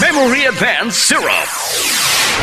Memory Advanced Syrup.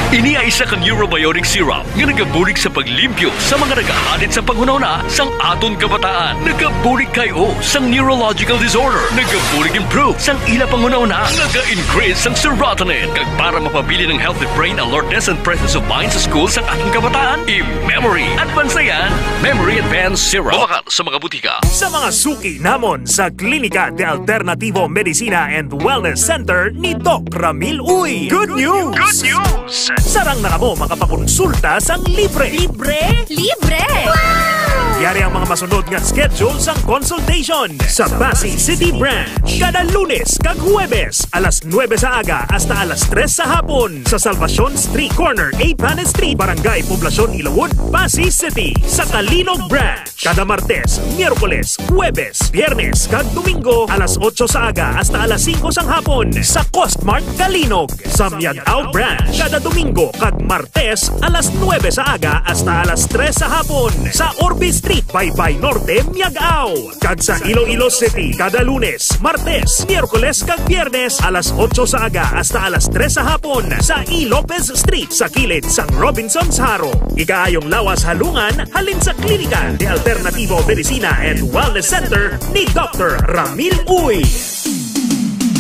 Ini ay isa ka neurobiotic syrup nga nagabulig sa paglimpyo sa mga nagahanit sa panghunahuna sang aton kabataan. Nagabulig kayo sang neurological disorder. Nagabulig improve sang ila panghunahuna. Naga-increase sang serotonin. Kag para mapabili ng healthy brain alertness and presence of mind sa school sang ating kabataan, i-Memory Advanced yan. Memory Advanced Syrup. Bumaka sa mga butika. Sa mga suki namon sa Klinika de Alternativo Medicina and Wellness Center ni Doc Ramil Uy. Good news! Good news! Sarang na kamo makapakonsulta sang libre. Libre? Libre! Wow! Yari ang mga masunod nga schedule sang consultation sa Pasig City Branch. Kada Lunes kag Huwebes, alas 9 sa aga hasta alas 3 sa hapon sa Salvacion Street Corner, A. Panes Street, Barangay Poblacion, Ilawod, Pasig City. Sa Talinog Branch, kada Martes, Miyerkules, Huwebes, Biyernes kag Domingo, alas 8 sa aga hasta alas 5 sang hapon sa Costmart Kalinog. Sa Miagao Branch, kada Domingo kag Martes, alas 9 sa aga hasta alas 3 sa hapon sa Orbe Street, Baybay Norte, Miagao. Kag sa Iloilo City, kada Lunes, Martes, Miyerkules kag Biyernes, alas 8 sa aga hasta alas 3 sa hapon sa E. Lopez Street sa kilid sang Robinson's Haro. Ikaayong lawas halungan halin sa Klinika de Alternativo Medicina and Wellness Center ni Dr. Ramil Uy.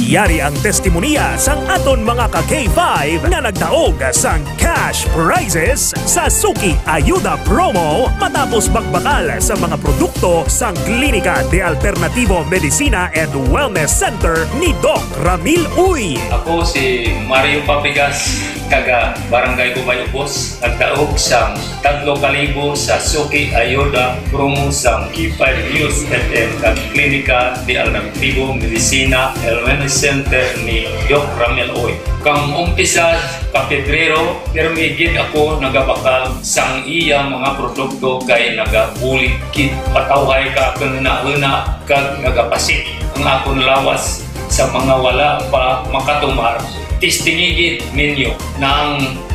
Yari ang testimonya sang aton mga ka-K5 na nagdaog sang cash prizes sa Suki Ayuda Promo matapos magbakal sa mga produkto sang Klinika de Alternativo Medicina and Wellness Center ni Doc Ramil Uy. Ako si Mario Papigas, taga Barangay Gubayubos, nagdaog sang 3,000 sa Suki Ayuda Promo sang K5 News FM at Klinika de Alternativo Medicina and Wellness Center ni Doc Ramil Uy. Kang umpisa ka Pebrero, permigid ako nagabakal sang iya mga produkto kay nagabulig kit patawhay ka kang nauna kag nagapasit ang akong lawas sa mga wala pa makatumar. Tistingigid ninyo ng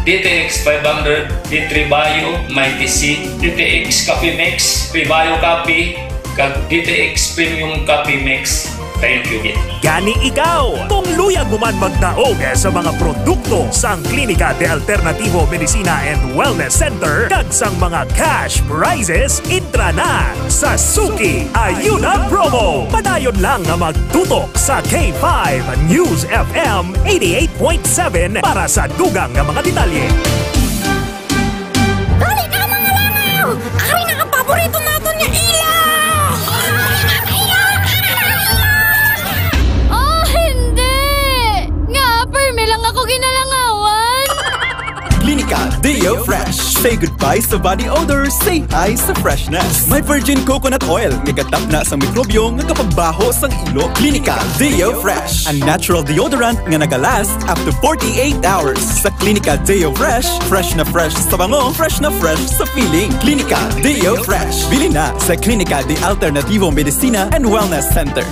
DTX 500, D3Bio, Mighty C, DTX Coffee Mix, Pre-Bio Coffee, kag DTX Premium Coffee Mix. Thank you, Git. Gani ikaw, kung luyag mo man magdaog sa mga produkto sang Klinika de Alternativo Medicina and Wellness Center kag sang mga cash prizes, intra na sa Suki Ayuda Promo. Padayon lang nga magtutok sa K5 News FM 88.7 para sa dugang nga mga detalye. Dali na mga langaw! Ari na ang paborito natin niya ila! Ako ginalangawan. Klinika Deo Fresh. Say goodbye sa body odor, say hi sa freshness. May virgin coconut oil nga gatap na sa mikrobyo nga kapagbaho sang ilo. Klinika Deo Fresh, a natural deodorant nga nagalast up to 48 hours. Sa Klinika Deo Fresh, fresh na fresh sa bango, fresh na fresh sa feeling. Klinika Deo Fresh. Bili na sa Klinika de Alternativo Medicina and Wellness Center.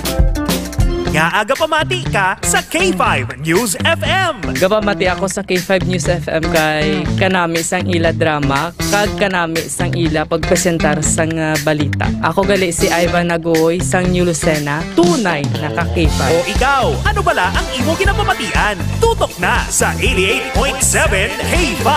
Nga aga pamati ka sa K5 News FM. Gapamati ako sa K5 News FM kay kanami sang ila drama kag kanami sang ila pagpresentar sang balita. Ako gali si Ivan Nagoy sang New Lucena, tunay na ka K5. O ikaw, ano bala ang imo ginapamatian? Tutok na sa 88.7 K5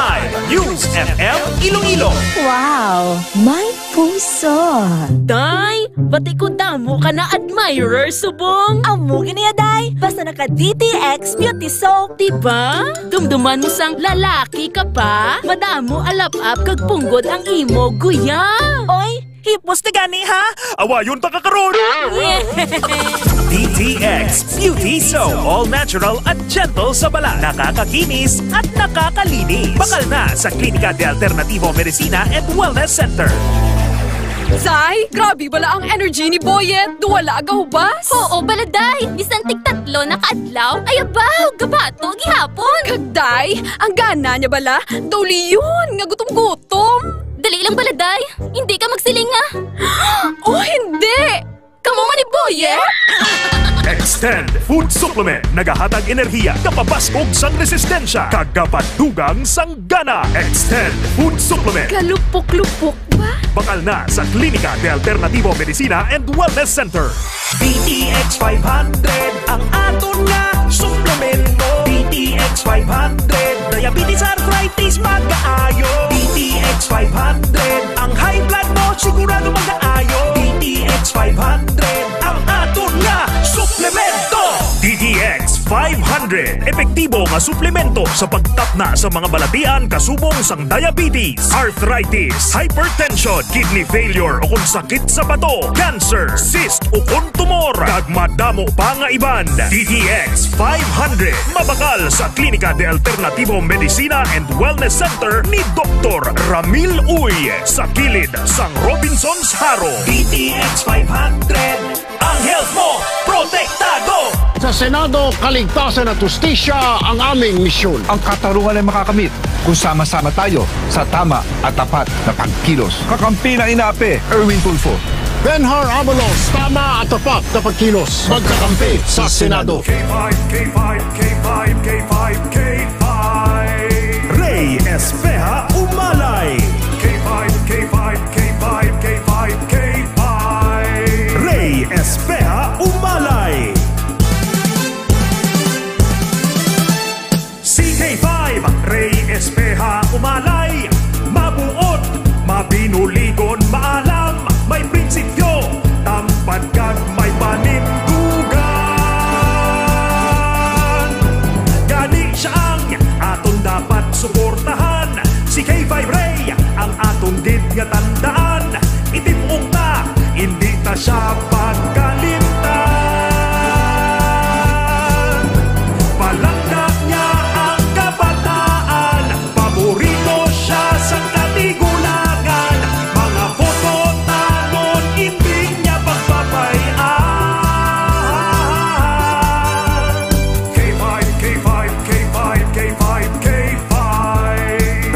News FM Iloilo. Wow, may puso. Day, pati ko damo ka na admirer subong. Amo giniya day, basta naka DTX Beauty Soap. Diba? Dumduman mo sang lalaki ka pa. Madamo alap-up kag punggod ang imo guya. Oy, hipos na gani ha? Awayon pa kakaroon. DTX Beauty Soap. All natural at gentle sa bala. Nakakakinis at nakakalinis. Bakal na sa Klinika de Alternativo Medicina and Wellness Center. Zay, grabe bala ang energy ni Boyet. Duwala agahubas. Oo, baladay. Bisan tig-tatlo na kaadlaw. Ay abaw, gabato, gihapon. Kagday, ang gana niya bala. Dawli yun, nga gutom-gutom. Dali lang baladay. Hindi ka magsiling nga. Oh, hindi. Kamu man ni Boyet? Extend Food Supplement. Nagahatag enerhiya, kapabaskog sang resistensya, kagapadugang sang gana. Extend Food Supplement. Kalupok-lupok ba? Bakal na sa Klinika de Alternativo Medicina and Wellness Center. DTX 500 ang aton nga suplemento. DTX 500 diabetes arthritis magkaayo. DTX 500 ang high blood mo sigurado magkaayo. DTX 500 ang aton nga suplemento. DTX 500. Epektibo nga suplemento sa pagtapna sa mga balatian kasubong sang diabetes, arthritis, hypertension, kidney failure o kung sakit sa bato, cancer, cyst o kung tumor, kag madamo pa nga iban. DTX 500. Mabakal sa Klinika de Alternativo Medicina and Wellness Center ni Dr. Ramil Uy sa kilid sang Robinson's Haro. DTX 500 ang health mo protektado. Sa Senado, kaligtasan at justisya ang aming misyon. Ang katarungan ay makakamit kung sama-sama tayo sa tama at tapat na pagkilos. Kakampi na inape, Erwin Tulfo. Benhar Abalos, tama at tapat na pagkilos. Magkakampi sa Senado. K5, K5, K5, K5, K5. Ray Espeja Umalay. K5, K5, K5, K5, K5. Ray Espeja Umalay. CK5, Ray Espeja Umalay. Mabuot, mabinuligon, maalam, may prinsipyo, tampad kag may panindugan. Gani siya ang aton dapat suportahan. Si K5 Ray ang aton gid nga tandaan. Itimong ta, hindi ta siya pagkalimtan. Palakdak niya ang kabataan, paborito siya sa katigulangan. Mga boto tanon, hindi niya pagpapayan. K5, K5, K5, K5, K5.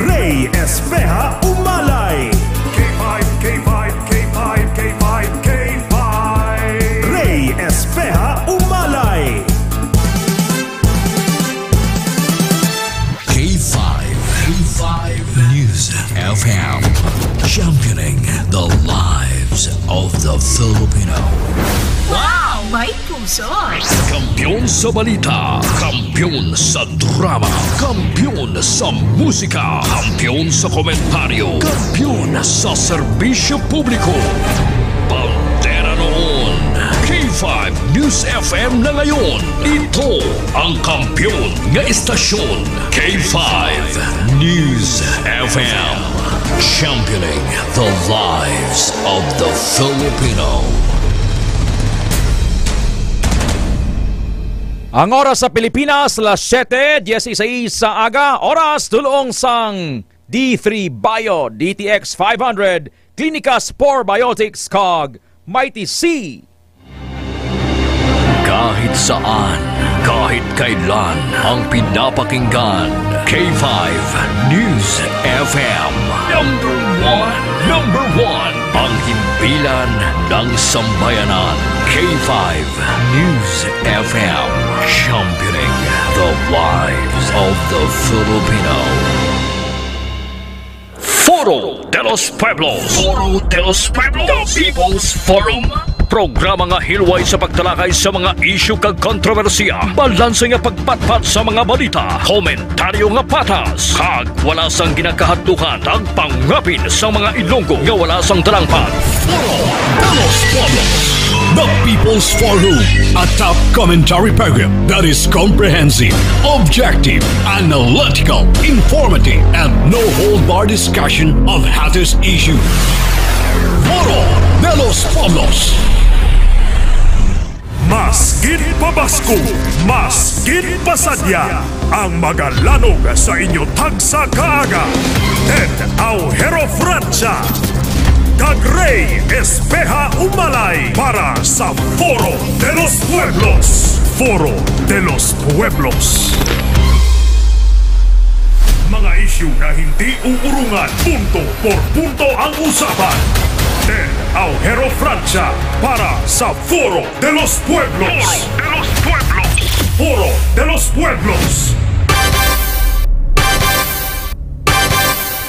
Ray Espeja Umalay. K5, K5, K5, K5, K5. Ray Espeja Umalay. K5 News FM, championing the lives of the Filipino. Wow! May puso! Kampiyon sa balita, kampiyon sa drama, kampiyon sa musika, kampiyon sa komentaryo, kampiyon sa serbisyo publiko. Pantera noon, K5 News FM na ngayon. Ito ang kampiyon nga istasyon. K5 News FM, championing the lives of the Filipino. Ang oras sa Pilipinas, las 7:16 sa aga, oras tulong sang D3 Bio DTX 500, Klinika Spore Biotics Cog, Mighty C. Kahit saan, kahit kailan, ang pinapakinggan, K5 News FM. Number one, ang himpilan ng sambayanan, K5 News FM, championing the lives of the Filipino. Foro de los Pueblos. Foro de los Pueblos. The People's Forum. Programa nga hilway sa pagtalakay sa mga isyu kag kontrobersiya. Balanse nga pagpatpat sa mga balita. Komentaryo nga patas. Kag wala sang ginakahadlukan ang pangapin sa mga Ilonggo nga wala sang talangpan. Foro de los Pueblos. The People's Forum, a top commentary program that is comprehensive, objective, analytical, informative, and no-hold-bar discussion of hottest issues. Foro de los Pueblos. Mas gid pabasko, mas gid pasadya, ang magalanog sa inyo tagsa kaaga. Ted Aujero Francia, kag Ray Espeja Umalay para sa Foro de los Pueblos. Foro de los Pueblos. Mga isyu na hindi uurungan, punto por punto ang usapan. Ted Aujero Francia para sa Foro de los Pueblos. Foro de los Pueblos.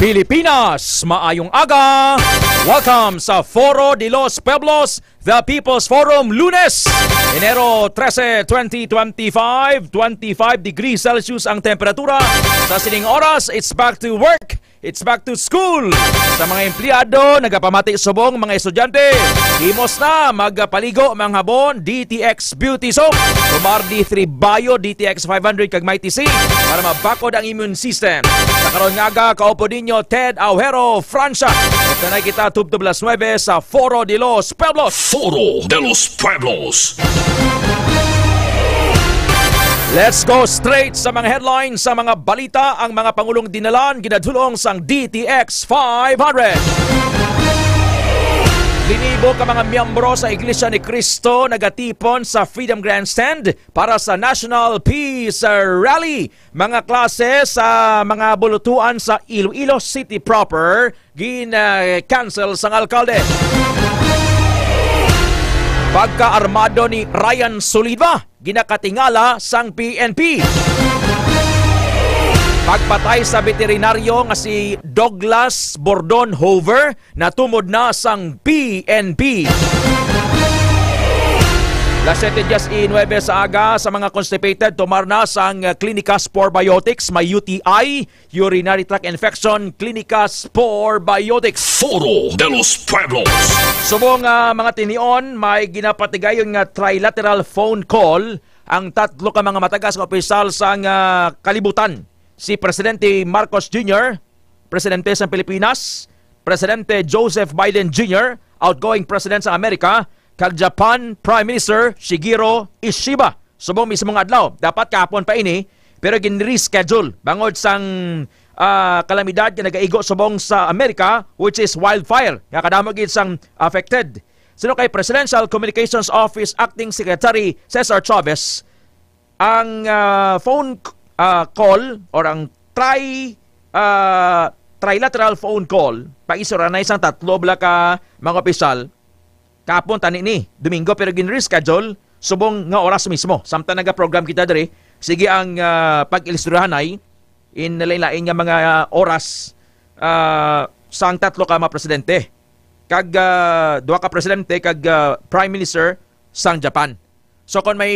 Pilipinas, maayong aga! Welcome sa Foro de los Pueblos, the People's Forum, Lunes, Enero 13, 2025, 25 degrees Celsius ang temperatura. Sa sining oras, it's back to work, it's back to school. Sa mga empleyado, nagapamati subong mga estudyante, himos na magpaligo mga habon, DTX Beauty Soap, Tumar D3 Bio, DTX 500 kag Mighty C para mabakod ang immune system. Sa karon nga aga, kaupo ninyo Ted Aujero Francia. Ito na kita tub-tub las 9 sa Foro de los Pueblos. Foro de los Pueblos. Let's go straight sa mga headlines, sa mga balita. Ang mga Pangulong dinalan, ginadulong sang DTX 500. Linibo ka mga miyembro sa Iglesia ni Cristo nagatipon sa Freedom Grandstand para sa National Peace Rally. Mga klase sa mga bulutuan sa Iloilo City proper, gin-cancel sang alkalde. Pagka-armado ni Ryan Soliva, ginakatingala sang PNP. Pagpatay sa veterinaryo nga si Douglas Bordon Hover na tumod na sang PNP. Las 7:09 sa aga sa mga constipated, tumar na sang Clinicas Probiotics, may UTI, urinary tract infection, Clinicas Probiotics. Foro de los Pueblos. Subong mga tinion, may ginapatigayon nga trilateral phone call ang tatlo ka mga matagas nga opisyal sang kalibutan. Si Presidente Marcos Jr., Presidente sa Pilipinas, Presidente Joseph Biden Jr., outgoing President sa Amerika, kag Japan Prime Minister Shigeru Ishiba. Subong mismong adlaw, dapat kahapon pa ini, pero gin-reschedule bangod sang kalamidad nga nagaigo subong sa Amerika, which is wildfire. Nga kadamo gid sang affected. Sino kay Presidential Communications Office Acting Secretary Cesar Chavez, ang phone call or ang trilateral phone call pagisura na isang tatlo bala ka mga opisyal kapon tani ni Domingo pero gin-reschedule subong nga oras mismo samtang naga-program kita diri sige ang pag-ilustrahan ay in lain-lain nga mga oras sang tatlo ka mga presidente kag duha ka presidente kag prime minister sang Japan. So kung may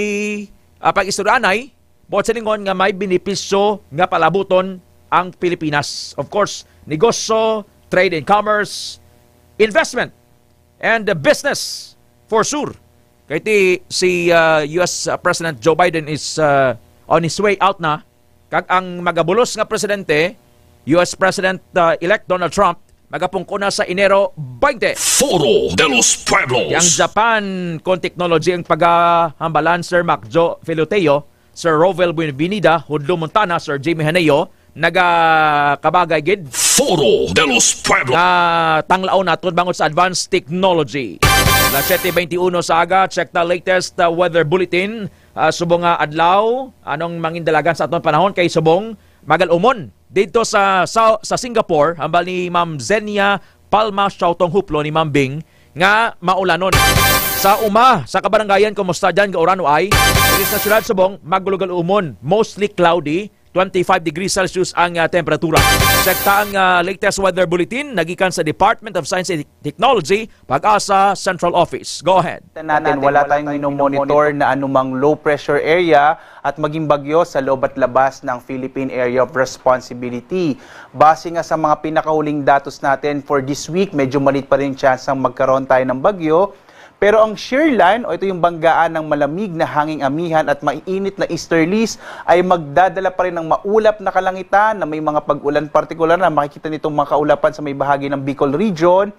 pag-ilustrahan ay buot sa lingon nga may benepisyo nga palabuton ang Pilipinas. Of course, negosyo, trade and commerce, investment, and business for sure. Kaya si US President Joe Biden is on his way out na. Kag ang magabulos nga presidente, US President-elect Donald Trump, magapungko na sa Enero 20. Foro de los Pueblos. Yang Japan kon technology ang paghambalan Sir Macjo Filoteo, Sir Rovel Buenvenida, Hudlo Montana, Sir Jamie Haneo, nagakabagay gid. Foro de los Pueblos. Na tanglaon naton bangod sa advanced technology. La 7:21 sa aga, check the latest weather bulletin. Subong nga adlaw, anong mangindalagan sa aton panahon kay subong magalumon dito sa Singapore, hambal ni Ma'am Zenia Palma Shautong Huplo ni Ma'am Bing nga maulanon. Sa sa kabarangayan, kumusta dyan ka Orano ay? Sa syudad subong, magulugal umon, mostly cloudy, 25 degrees Celsius ang temperatura. Sekta ang latest weather bulletin, nagikan sa Department of Science and Technology, Pag-asa Central Office. Go ahead. Natin, wala tayong monitor na anumang low pressure area at maging bagyo sa loob at labas ng Philippine Area of Responsibility. Base nga sa mga pinakahuling datos natin for this week, medyo malit pa rin chance ang magkaroon tayo ng bagyo. Pero ang shear line, o ito yung banggaan ng malamig na hanging amihan at maiinit na easterlies, ay magdadala pa rin ng maulap na kalangitan na may mga pag-ulan partikular na makikita nitong mga kaulapan sa may bahagi ng Bicol Region,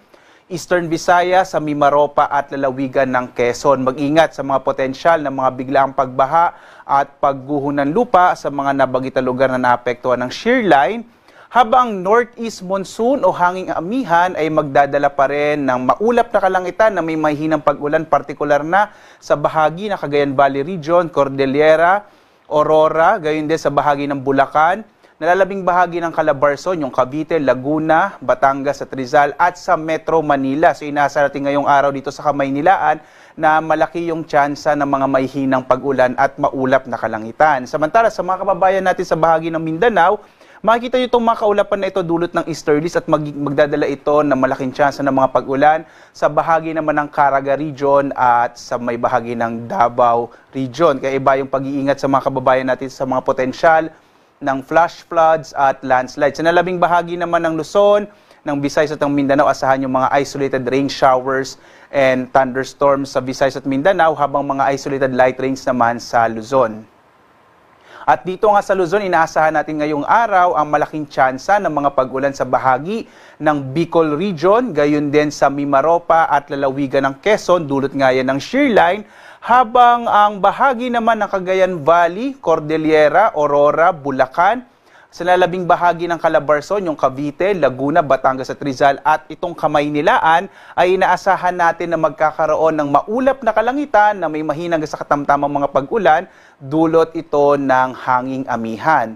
Eastern Visayas, sa Mimaropa at lalawigan ng Quezon. Mag-ingat sa mga potensyal na mga biglaang pagbaha at pagguho ng lupa sa mga nabagitang lugar na naapektuhan ng shear line. Habang northeast monsoon o hanging amihan ay magdadala pa rin ng maulap na kalangitan na may mahinang pag-ulan partikular na sa bahagi ng Cagayan Valley Region, Cordillera, Aurora, gayon din sa bahagi ng Bulacan, nalalabing bahagi ng Calabarzon, yung Cavite, Laguna, Batangas at Rizal at sa Metro Manila. So inaasa natin ngayong araw dito sa Kamaynilaan na malaki yung tsansa ng mga maihinang pag-ulan at maulap na kalangitan. Samantala sa mga kababayan natin sa bahagi ng Mindanao, makikita nyo itong mga kaulapan na ito dulot ng easterlies at magdadala ito ng malaking tsansa ng mga pag-ulan sa bahagi naman ng Caraga region at sa may bahagi ng Davao region. Kaya iba yung pag-iingat sa mga kababayan natin sa mga potensyal ng flash floods at landslides. Sa nalabing bahagi naman ng Luzon, ng Visayas at ng Mindanao, asahan yung mga isolated rain showers and thunderstorms sa Visayas at Mindanao, habang mga isolated light rains naman sa Luzon. At dito nga sa Luzon, inaasahan natin ngayong araw ang malaking tsansa ng mga pag-ulan sa bahagi ng Bicol region, gayon din sa Mimaropa at lalawigan ng Quezon, dulot nga yan ng shear line, habang ang bahagi naman ng Cagayan Valley, Cordillera, Aurora, Bulacan, sa lalabing bahagi ng Calabarzon, yung Cavite, Laguna, Batangas at Rizal at itong Kamaynilaan, ay inaasahan natin na magkakaroon ng maulap na kalangitan na may mahinang sa katamtamang mga pag-ulan, dulot ito ng hanging amihan.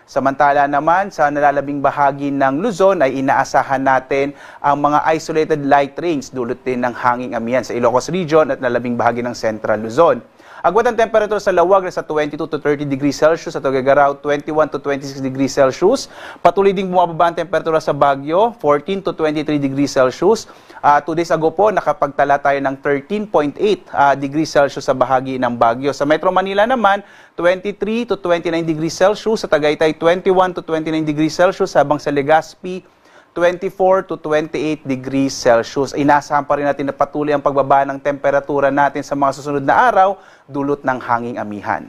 Samantala naman, sa nalalabing bahagi ng Luzon ay inaasahan natin ang mga isolated light rains dulot din ng hanging amihan sa Ilocos Region at nalalabing bahagi ng Central Luzon. Agwat ang temperature sa Lawag na sa 22 to 30 degrees Celsius, sa Tuguegarao 21 to 26 degrees Celsius. Patuloy ding bumababa ang temperatura sa Baguio, 14 to 23 degrees Celsius. 2 days ago po, nakapagtala tayo ng 13.8 degrees Celsius sa bahagi ng Baguio. Sa Metro Manila naman, 23 to 29 degrees Celsius. Sa Tagaytay, 21 to 29 degrees Celsius. Habang sa Legazpi, 24 to 28 degrees Celsius. Inaasahan pa rin natin na patuloy ang pagbaba ng temperatura natin sa mga susunod na araw, dulot ng hanging amihan.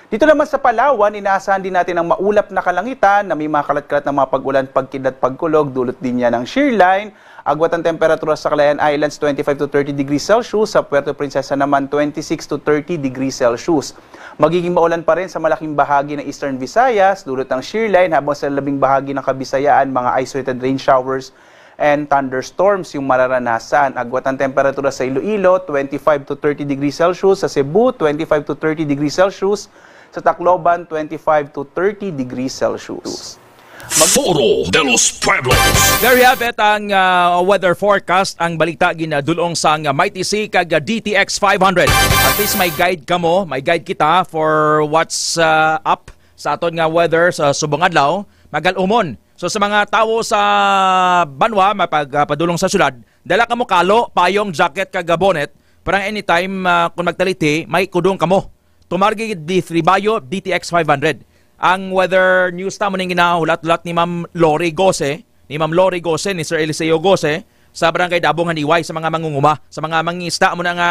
Dito naman sa Palawan, inaasahan din natin ang maulap na kalangitan na may mga kalat-kalat na mga pag-ulan, pagkidlat, pagkulog, dulot din yan ng shear line. Agwat ang temperatura sa Calayan Islands, 25 to 30 degrees Celsius. Sa Puerto Princesa naman, 26 to 30 degrees Celsius. Magiging maulan pa rin sa malaking bahagi ng Eastern Visayas, dulot ng shear line, habang sa labing bahagi ng Kabisayaan, mga isolated rain showers and thunderstorms yung mararanasan. Agwat ang temperatura sa Iloilo, 25 to 30 degrees Celsius. Sa Cebu, 25 to 30 degrees Celsius. Sa Tacloban, 25 to 30 degrees Celsius. Foro de los Pueblos. There you have it, ang weather forecast, ang balita ginadulong sang Mighty C kag DTX 500. At least may guide ka mo, may guide kita for what's up sa aton nga weather sa subong adlaw, magalumon. So sa mga tao sa Banwa, mapagpadulong sa syudad, dala ka mo kalo, payong, jacket kag bonnet, parang anytime kung magtaliti, may kudong ka mo. Tumargi D3 Bayo, DTX 500. Ang weather news tamo ning ginahulat-hulat ni Ma'am Lori Gose, ni Sir Eliseo Gose, sa Barangay Dabong Haniway, sa mga mangunguma, sa mga mangista mo na nga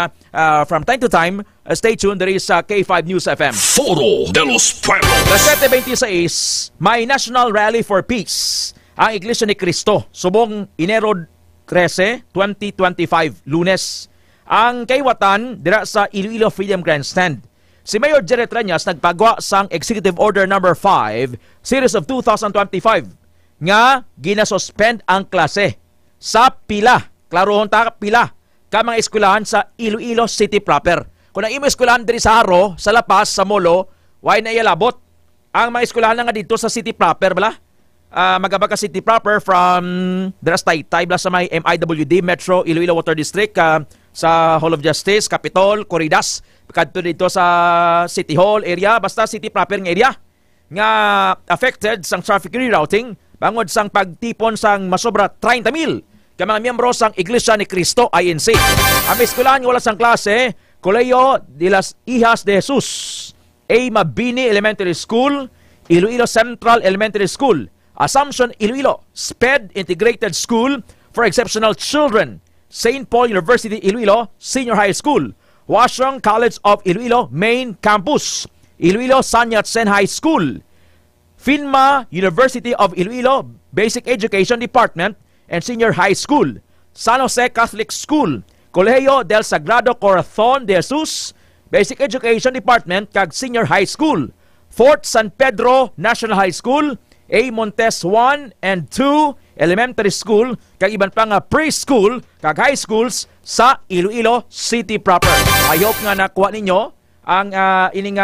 from time to time. Stay tuned, there is K5 News FM. Foro de los Pueblos. Las 7:26, may National Rally for Peace ang Iglesia ni Cristo, subong Enero 13, 2025, Lunes. Ang kaiwatan dira sa Iloilo Freedom Grandstand. Si Mayor Jared Reñas nagpagawa sang Executive Order No. 5, Series of 2025, nga ginasuspend ang klase sa pila. Klarohon ta pila ka mga eskwelahan sa Iloilo City proper. Kung ang imo eskwelahan diri sa Haro, sa La Paz, sa Molo, why na ialabot? Ang mga eskwelahan nga dito sa City proper, bala? Magabag ka City proper from Dras Taytay, sa may MIWD, Metro Iloilo Water District, sa Hall of Justice, Capitol, Corridas, kadto dito sa City Hall area, basta city proper ng area nga affected sang traffic rerouting bangod sang pagtipon sang masobra 30,000 ka mga miyembro sang Iglesia ni Cristo INC. Ang eskwelahan nga wala sang klase, Colegio de las Hijas de Jesus, A. Mabini Elementary School, Iloilo Central Elementary School, Assumption Iloilo SPED Integrated School for Exceptional Children, St. Paul University Iloilo Senior High School, Washington College of Iloilo Main Campus, Iloilo San Yat-sen High School, Finma University of Iloilo Basic Education Department and Senior High School, San Jose Catholic School, Colegio del Sagrado Corazon de Jesus Basic Education Department kag Senior High School, Fort San Pedro National High School, A. Montes 1 and 2 Elementary School, kag iban pa nga preschool kag high schools sa Iloilo City proper. I hope nga nakuha ninyo ang ining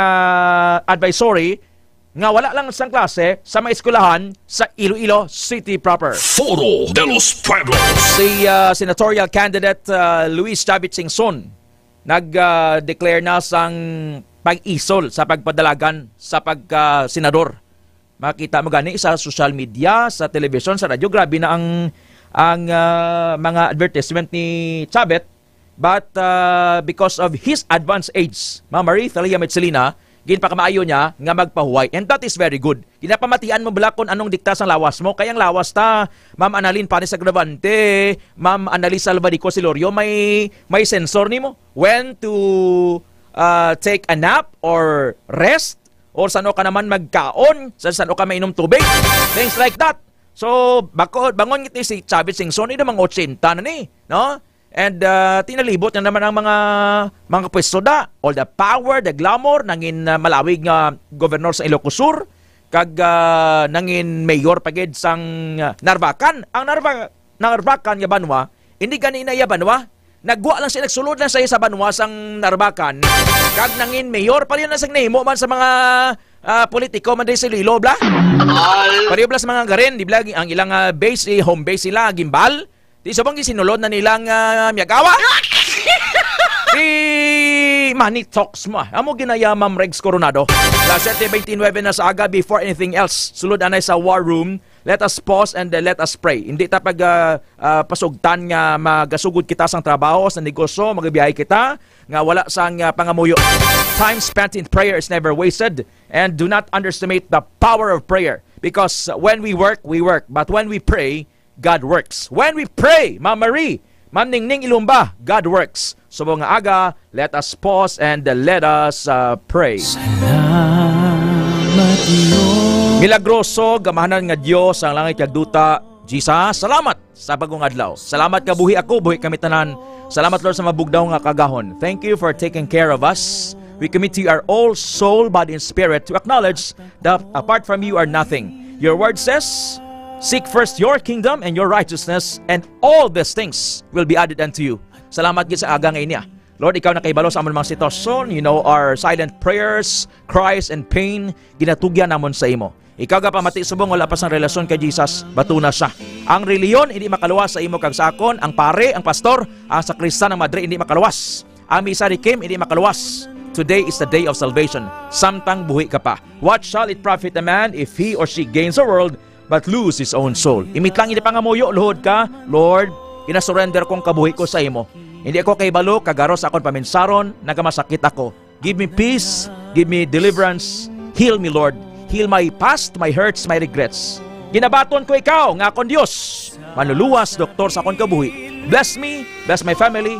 advisory nga wala lang sang klase sa mga eskwelahan sa Iloilo City proper. Foro de los Pueblos. Si senatorial candidate Luis Chavit Singson nag-declare na sang pag-isol sa pagpadalagan sa pagka-senador. Makita mo gani sa social media, sa television, sa radyo, grabe na ang mga advertisement ni Chavit. But because of his advanced age, Ma'am Marie Thalia Metzelina, ginpakamaayo niya nga magpahuway. And that is very good. Ginapamatian mo bala kung anong diktas ang lawas mo. Kayang lawas ta, Ma'am Annalyn Panis Agravante, Ma'am Annalisa Albadico Silorio, may sensor ni mo. When to take a nap or rest, or saan ka naman magkaon, saan ka mainom tubig, things like that. So, bangon ngiti si Chavit Singson, ito mga 80 na ni, no? And tinalibot na naman ang mga pwesto da. All the power, the glamour, nangin malawig nga gobernador sa Ilocos Sur, kag nangin mayor pagid sang Narvacan. Ang Narvacan nga banwa, hindi ganina ya banwa. Nagwa lang siya, nagsulod lang siya sa banwa sang Narvacan. Kag nangin mayor, pari na sang nahimo man sa mga politiko man din sa Iloilo, bla. Pari bla sa mga garin, di bla, ang ilang base, home base sila, gimbal. Di sabang gisinulod na nilang miyagawa. Si Manny Talks mo. Amo ginaya Ma'am Regs Coronado. La 7:29 na sa aga before anything else. Sulod anay sa war room. Let us pause and let us pray. Hindi ta pag pasugtan nga magasugod kita sang trabaho, sa negosyo, magabiyahe kita, nga wala sang pangamuyo. Time spent in prayer is never wasted. And do not underestimate the power of prayer. Because when we work, but when we pray, God works. When we pray, Ma'am Marie, Ma'am Ningning Ilumba, God works. So mga aga, let us pause and let us pray. Milagroso, gamahanan nga Dios ang langit kag duta. Jesus, salamat sa bagong adlaw. Salamat ka buhi ako, buhi kami tanan. Salamat Lord sa mabugdaw nga kagahon. Thank you for taking care of us. We commit to you our all soul, body, and spirit to acknowledge that apart from you are nothing. Your word says, seek first your kingdom and your righteousness, and all these things will be added unto you. Salamat gid sa aga ngayon niya. Lord, ikaw na kaibalo sa amon mga sitwasyon. You know our silent prayers, cries, and pain. Ginatugyan namon sa imo. Ikaw ga pamati subong wala pa sang relasyon kay Jesus, batuna siya. Ang reliyon hindi makaluwas sa imo kag sa akon. Ang pare, ang pastor, ang sakristan, ang madre hindi makaluwas. Ang misa ni Kim hindi makaluwas. Today is the day of salvation. Samtang buhi ka pa. What shall it profit a man if he or she gains the world but lose his own soul? Imit lang hindi pangamuyo, luhod ka, Lord, inasurrender kong kabuhi ko sa imo. Hindi ako kay balo, kagaros akong paminsaron, nagamasakit ako. Give me peace, give me deliverance, heal me Lord, heal my past, my hurts, my regrets. Ginabaton ko ikaw, nga akong Diyos, manluluwas, doktor sa akong kabuhi. Bless me, bless my family,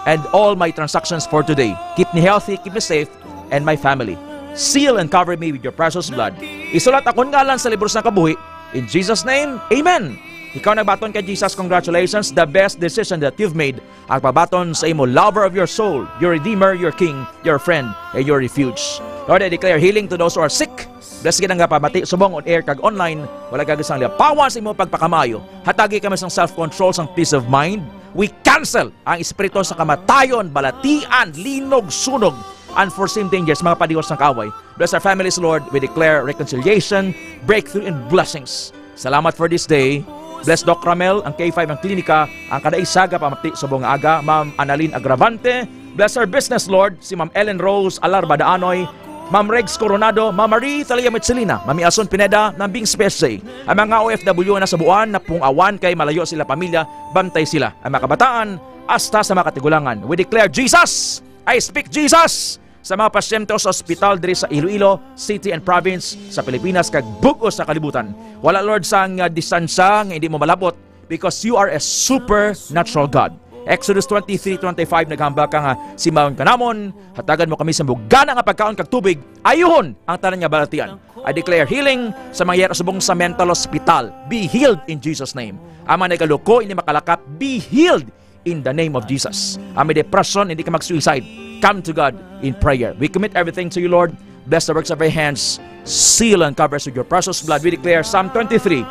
and all my transactions for today. Keep me healthy, keep me safe, and my family. Seal and cover me with your precious blood. Isulat akong ngalan sa libro ng kabuhi. In Jesus' name, Amen. Ikaw nagbaton kay Jesus, congratulations. The best decision that you've made. At pabaton sa imo, lover of your soul, your redeemer, your king, your friend, and your refuge. Lord, I declare healing to those who are sick. Bless ka nga pamati, subong on air kag online. Wala gagasang lipawan sa imo pagpakamayo. Hatagi kami sang self-control, sang peace of mind. We cancel ang espiritu sa kamatayon, balatian, linog, sunog, unforeseen dangers, mga padiwas ng kaway. Bless our families, Lord. We declare reconciliation, breakthrough, and blessings. Salamat for this day. Bless Doc Ramel, ang K5 ang klinika, ang kadaisaga pamati sa buong aga, Ma'am Annalyn Agravante. Bless our business, Lord, si Ma'am Ellen Rose Alarba Daanoy, Ma'am Regs Coronado, Ma'am Marie Thalia Metzelina, Ma'am Ason Pineda ng Bing Spese. Ang mga OFW na sa buwan na pungawan kay malayo sila pamilya, bantay sila. Ang mga kabataan, hasta sa mga katigulangan. We declare Jesus! I speak Jesus! Sa mga pasyente sa ospital diri sa Iloilo City and Province sa Pilipinas kag bugos sa kalibutan. Wala Lord sang distansya nga hindi mo malabot because you are a supernatural God. Exodus 23:25 naghamba ka nga si Maon kanamon, hatagan mo kami sa bugana nga pagkaon kag tubig, ayuhon ang tanan nga balatian. I declare healing sa mga subong sa mental hospital. Be healed in Jesus name. Ama na kaluko hindi makalakap, be healed in the name of Jesus. Ami depression, hindi ka mag-suicide. Come to God in prayer. We commit everything to you, Lord. Bless the works of your hands. Seal and cover us with your precious blood. We declare Psalm 23,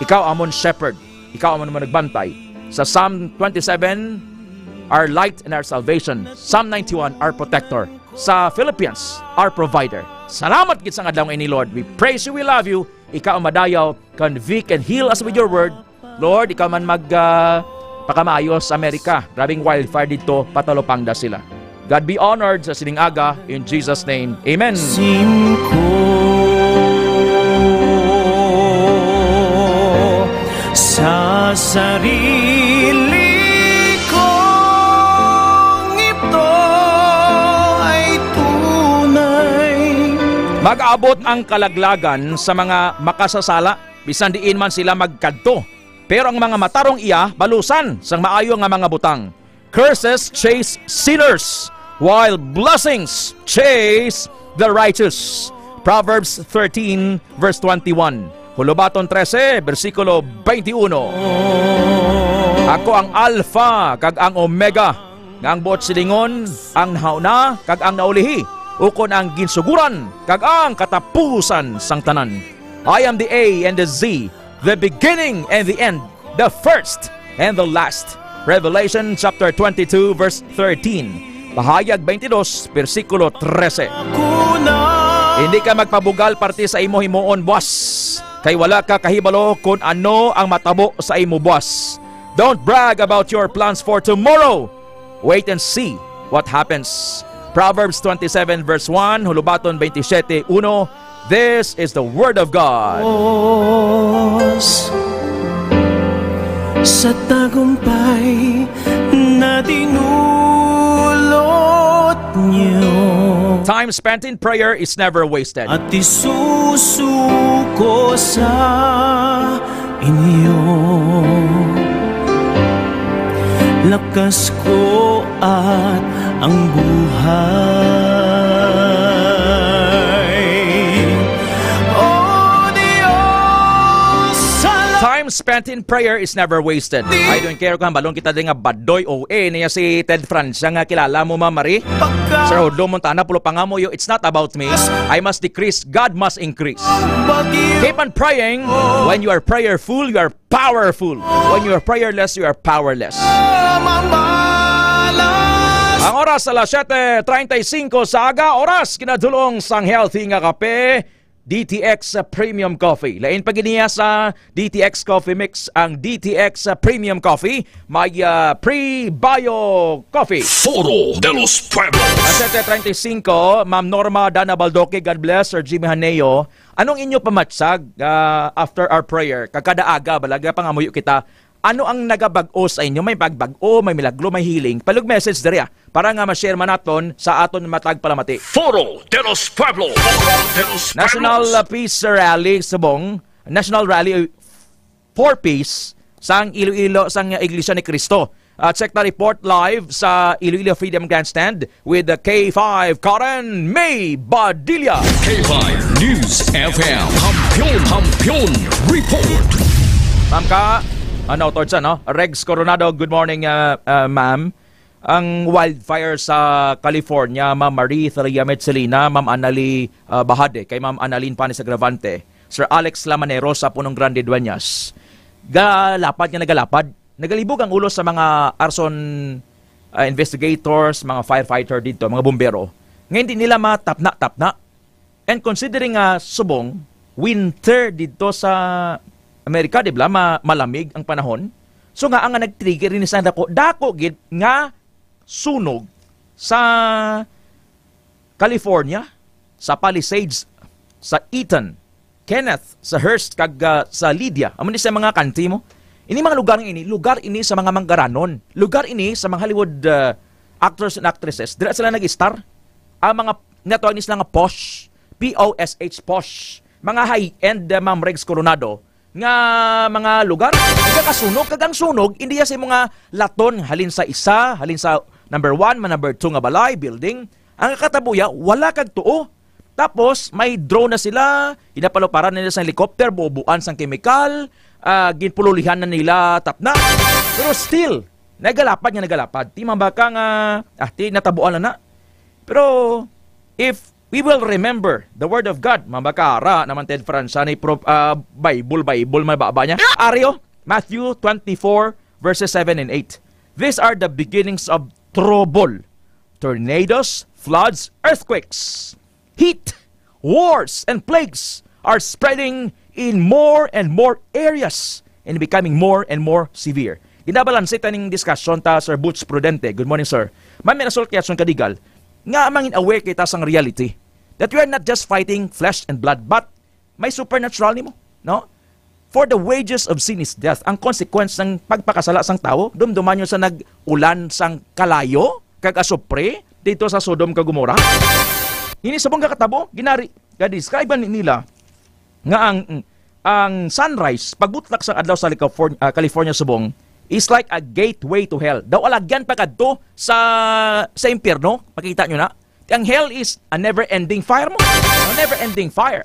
ikaw amon shepherd. Ikaw amon nagbantay. Sa Psalm 27, our light and our salvation. Psalm 91, our protector. sa Philippines, our provider. Salamat gid sa adlaw ini, Lord. We praise you, we love you. Ikaw ang madayaw, convict and heal us with your word. Lord, ikaw man pakamaayos sa Amerika. Grabing wildfire dito, patalopangda sila. God be honored sa sining aga. In Jesus' name, amen. Sa sarili kong ito ay tunay. Mag-abot ang kalaglagan sa mga makasasala, bisan diin man sila magkadto. Pero ang mga matarong iya, balusan sang maayo nga mga butang. Curses chase sinners, while blessings chase the righteous. Proverbs 13 verse 21. Hulubaton 13 versikulo 21. Ako ang Alpha kag ang Omega, nga ang buot silingon, ang nauna kag ang naulihi, ukon ang ginsuguran kag ang katapusan sang tanan. I am the A and the Z, the beginning and the end, the first and the last. Revelation chapter 22 verse 13. Pahayag 22 versikulo 13. Hindi ka magpabugal parte sa imo himuon, boss. Kay wala ka kahibalo kung ano ang matabo sa imo, boss. Don't brag about your plans for tomorrow. Wait and see what happens. Proverbs 27 verse 1, Hulubaton 27:1. This is the word of God. Sa tagumpay na dinulot niyo, time spent in prayer is never wasted. At isusuko sa inyo lakas ko at ang buhay. Time spent in prayer is never wasted. I don't care kung balong kita din nga badoy o niya si Ted Francia nga kilala mo, Ma'am Marie. Sir Hodlo Montana, pulo pa nga mo, it's not about me. I must decrease, God must increase. Keep on praying. When you are prayerful, you are powerful. When you are prayerless, you are powerless. Ang oras alas 7:35 sa aga, oras kinadulong sang healthy nga kape, DTX Premium Coffee. Lain paginiya sa DTX Coffee Mix, ang DTX Premium Coffee, may pre-bio coffee. Foro de los Pueblos. 7:35, Ma'am Norma Dana Baldoque, God bless, Sir Jimmy Haneo. Anong inyo pamatsag after our prayer? Kakada aga, balaga pangamuyo kita. Ano ang nagabag-o sa inyo? May pagbag-o, may milagro, may healing. Palug message dere para nga ma-share man naton sa aton matag palamati. Foro de los Pueblos. National Peace Rally subong, National Rally for Peace sang Iloilo sang Iglesia ni Cristo. Check na report live sa Iloilo Freedom Grandstand with the K5 Karen May Badilla. K5 News FM. Hampion report. Ma'am ka, Torsa, no? Regs Coronado, good morning, ma'am. Ang wildfire sa California, Ma'am Marie Thalia Metzelina, Ma'am Anali Bahade, kay Ma'am Annalyn Panis Agravante, Sir Alex Lamanero sa Punong Grande Dueñas. Nagalapad. Nagalibog ang ulo sa mga arson investigators, mga firefighter dito, mga bumbero. Ngayon din nila matapna. And considering subong, winter dito sa Amerika, di ba? Malamig ang panahon. So nga ang nag-trigger rin sa dako gid nga sunog sa California, sa Palisades, sa Eaton, Kenneth, sa Hearst, kag sa Lydia. Amo ni sa mga kanti mo. Ini mga lugar ini sa mga manggaranon. Lugar ini sa mga Hollywood actors and actresses. Dira sila nag-star. Ang mga natawag ni sila nga posh, P-O-S-H, posh. Mga high-end, Ma'am Regs Coronado, nga mga lugar, kasunog, kagang sunog, hindi sa mga laton, halin sa isa, halin sa number 1, number 2 nga balay, building. Ang katabuya, wala kag tuo. Tapos, may drone na sila, inapaluparan nila sa helicopter, bubuan sang chemical, ginpululihan na nila tapna. Pero still, nagalapad. Di mambaka nga, ti natabuan na. Pero, if we will remember the word of God. Mambakara naman Ted Francia ni Bible may baba niya. Aryo, Matthew 24 verses 7 and 8. These are the beginnings of trouble. tornadoes, floods, earthquakes, heat, wars, and plagues are spreading in more and more areas and becoming more and more severe. Ginabalanse taning discussion ta Sir Butch Prudente. Good morning, sir. Ma'am, minasol kaya son kadigal nga amangin aware kita sang reality that you are not just fighting flesh and blood but may supernatural nimo, no? For the wages of sin is death. Ang consequence ng pagpakasala sang tao, dumduman nyo sa nag-ulan sang kalayo, kag-asupre, dito sa Sodom kag Gomorrah. Ini sabong kakatabo, describe nila nga ang sunrise, pagbutlak sa adlaw sa California subong, is like a gateway to hell. Daw alagyan pa kadto sa impyerno, pakita nyo na. Ang hell is a never-ending fire mo. A never-ending fire.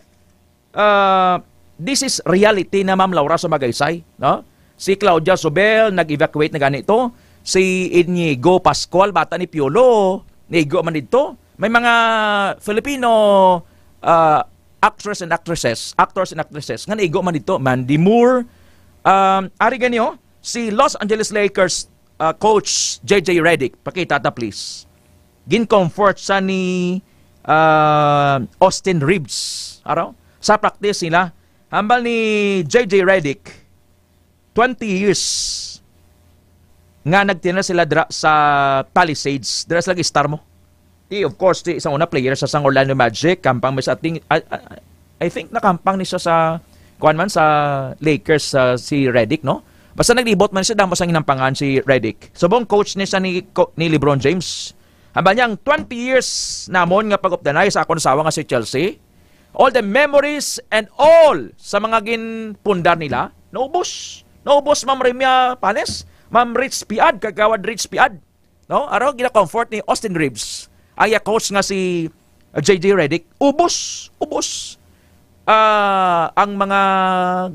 This is reality na Ma'am Laura sa Magaysay, no? Si Claudia Sobel nag-evacuate na ganito. Si Inigo Pascual, bata ni Piolo, nigo man dito. May mga Filipino actors and actresses nga nigo man dito. Mandy Moore, ari ganyo, si Los Angeles Lakers coach JJ Redick, pakita ta please. Gin-comfort sa ni Austin Reeves, araw? Sa practice nila, hambal ni JJ Redick, 20 years nga nagtinira sila sa Palisades. Dira sila star mo. Of course, isang una player sa sang Orlando Magic, kampang may sa ating, I think nakampang ni siya sa sa Lakers si Redick, no? Basta naglibot man siya, damo sang inampangan si Redick. Subong coach niya siya ni LeBron James. Hambal niyang 20 years namon nga pag-updanay sa akong asawa nga si Chelsea. All the memories and all sa mga ginpundar nila, naubos. Naubos, Ma'am Remia Panes, Ma'am Rich Piad, kagawad Rich Piad. No? Araw, gina-comfort ni Austin Reeves. Ang coach nga si JJ Redick, ubos. Ang mga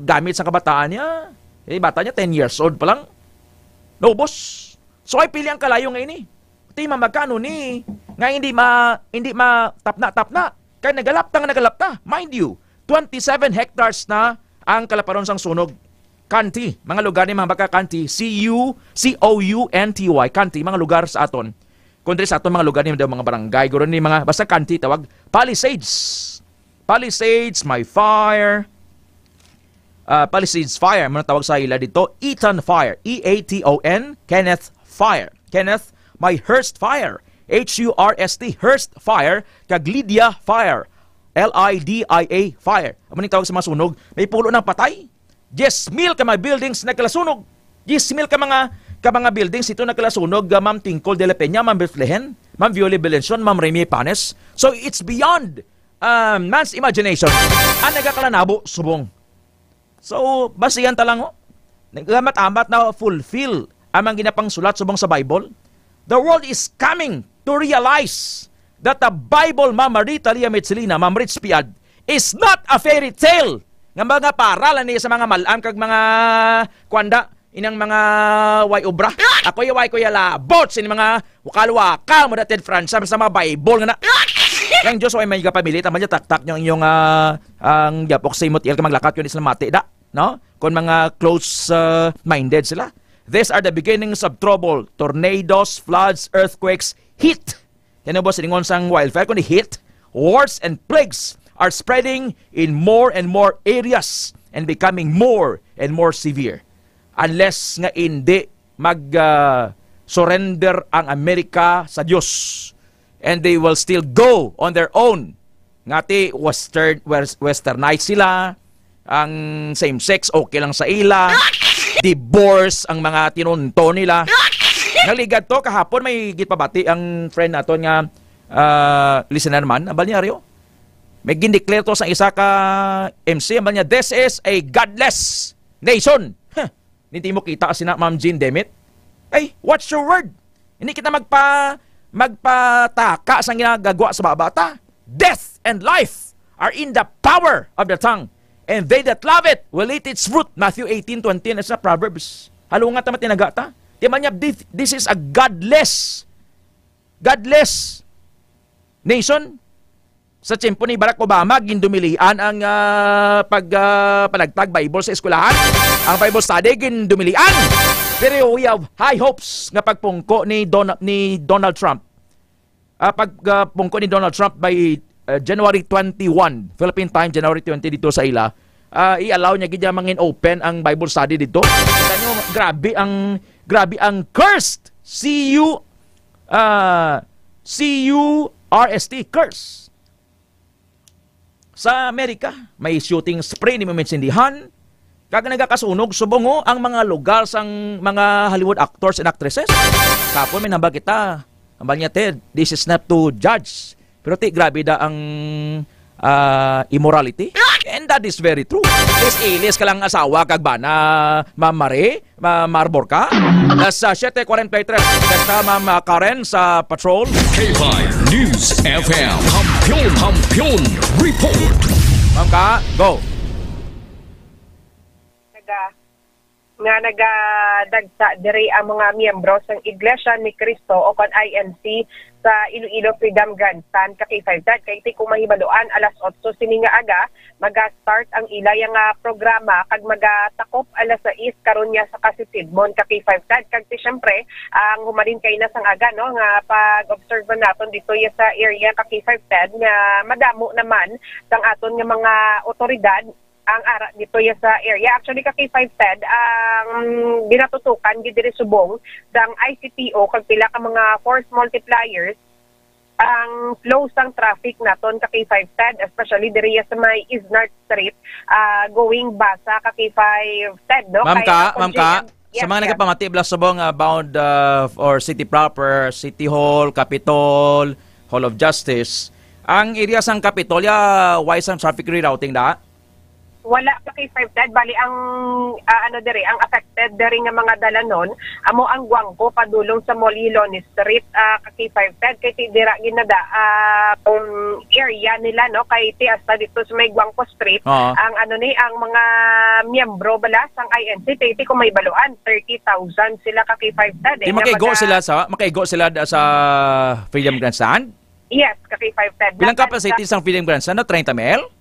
gamit sa kabataan niya, bata niya 10 years old pa lang, naubos. So ay pili ang kalayo ngayon eh. Ti mamagkano ni, nga hindi ma tapna. Kaya nagalap na. Mind you, 27 hectares na ang kalaparon sang sunog. Kanti, mga lugar ni mga baka Kanti, C-O-U-N-T-Y, Kanti, mga lugar sa aton. Kundi sa aton mga lugar ni mga barangay, guro ni mga, basta Kanti tawag, Palisades, my fire, Palisades Fire, mga tawag sa ila dito, Eaton Fire, E-A-T-O-N, Kenneth Fire, my Hearst Fire, H-U-R-S-T, Hearst Fire, kag Lydia Fire, L-I-D-I-A Fire. Ang tawag sa mga sunog, may pulo ng patay. 10,000 ka mga buildings nagkalasunog. 10,000 ka mga buildings ito nagkalasunog. Ma'am Tingkol de la Peña, Ma'am Bethlehem, Ma'am Violi Belenson, Ma'am Remy Panes. So it's beyond man's imagination. Ang nagkakalanabo, subong. So, basihan talang nagamat-amat na fulfill ang ginapang sulat subong sa Bible. The world is coming to realize that the Bible, Ma'am Marita Lia Metzelina, Ma'am Rich Piad, is not a fairy tale. Nga mga paralan niya sa mga malam kag mga kwanda, inang mga way obra. Ako way ko labot sa mga wakal-wakal mo dated Fransa sa mga Bible nga na. Yang Diyos ay may kapamili, tama niya taktak niyo inyong ang yapok sa imot il ka maglakat yun islamati da. No? Kung mga close-minded sila. These are the beginnings of trouble. Tornadoes, floods, earthquakes, heat. Yan ba siningon sang wildfire? Kung heat, wars, and plagues are spreading in more and more areas and becoming more and more severe. Unless nga hindi mag-surrender ang Amerika sa Diyos. And they will still go on their own. Ngati, westernize sila. Ang same-sex, okay lang sa ila. Divorce ang mga tinunto nila. Naligad to, kahapon may gitpabati ang friend naton nga listener man. Abal niya, Rio? May gindeclare to sa isa ka MC. Abal niya, this is a godless nation. Hindi mo kita kasi na Ma'am Jean Demet. Ay, what's your word? Hindi kita magpataka sa ginagagawa sa babata. Death and life are in the power of the tongue. And they that love it will eat its fruit. Matthew 18:20 sa Proverbs. Halungat naman tinagata. Timan niya, this is a godless nation. Sa tiyempo ni Barack Obama, gindumilian ang panagtag Bible sa eskwelahan. Ang Bible study, gindumilian. Pero we have high hopes nga pagpungko ni Donald Trump pagpungko ni Donald Trump by January 21, Philippine time, January 20 dito sa ila, i-allow niya gid mangin open ang Bible study dito. Kanyo, grabe ang cursed. C-U-R-S-T, curse. Sa Amerika, may shooting spray ni maminsindihan. Kag nagakasunog, subongo ang mga lugar sang mga Hollywood actors and actresses. Kapon may nambag kita. Ambal niya, Ted, this is not to judge. Pero grabe da ang immorality. And that is very true. Ilis ka lang asawa kag ba na mamare, marbor ka. Nasa 7:43, kata Ma'am Karen sa patrol. K5 News FM. Kampiyon Report. Ma'am ka, go. Nga nagadagsa diri ang mga miyembro ng Iglesia ni Cristo o kon INC sa Iloilo Freedom Grandstand kay 5 kay ti kumahibaluan alas 8 sini nga aga maga-start ang ilay nga programa kag magatakop alas 6 karon niya sa Kasisidmon kay 5 kag ti syempre ang humalin kay na sang aga no nga pag-observe naton dito sa area kay 5 nga madamo naman sang aton nga mga otoridad ang ara dito sa area. Actually, kay 5TED, ang binatutukan diri subong ng ICPO kag pila ka mga force multipliers ang flow sang traffic naton kay 5TED, especially diri sa may Isnart Street, going basa kay 5TED, no? Ma'am ka, sa mga nagapamati blas subong bound or city proper, City Hall, Capitol, Hall of Justice, ang area sang Capitol, why sang traffic rerouting da? Wala pa kay 5TED, bali ang ang affected diri nga mga dalanon amo ang Guangco padulong sa Molilones Street kay 5TED kay dira ginada area nila no kay ti hasta dito sa may Guangco Street ang ang mga miyembro bala sang INC ti kung may baluan 30,000 sila kay 5TED. Makaigo sila sa Freedom Grandstand? Yes, kay 5TED. Bilang capacity sang Freedom Grandstand na 30 ml?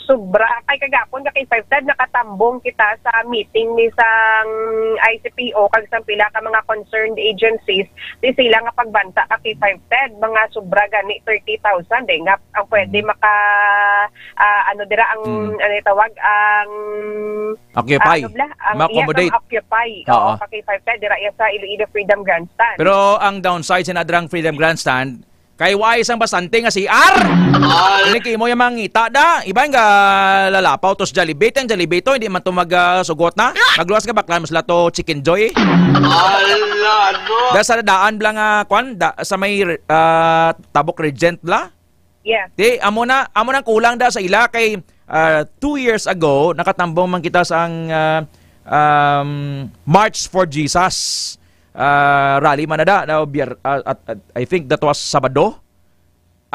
Sobra kay kagapon kay 5TED nakatambong kita sa meeting ni sang ICPO kag sang pila ka mga concerned agencies di sila nga pagbanta kay 5TED mga sobra gani 30,000 nga ang pwede maka dira ang tawag ang occupy accommodate kay 5TED dira sa Iloilo Freedom Grandstand. Pero ang downside sa nadrang Freedom Grandstand kay wais ang basante nga si R. Hindi mo yung mangita da. Iba yung lalapaw tos Jollibee. Ang Jollibee to, hindi man ito magsugot na. Magluwas ka baklan, mas lato Chicken Joy. Dahil sa daan blang sa may Tabok Regent bla. Yeah. Di, amo na kulang da sa ila kay 2 years ago, nakatambong man kita sa March for Jesus. Rally manada I think that was Sabado.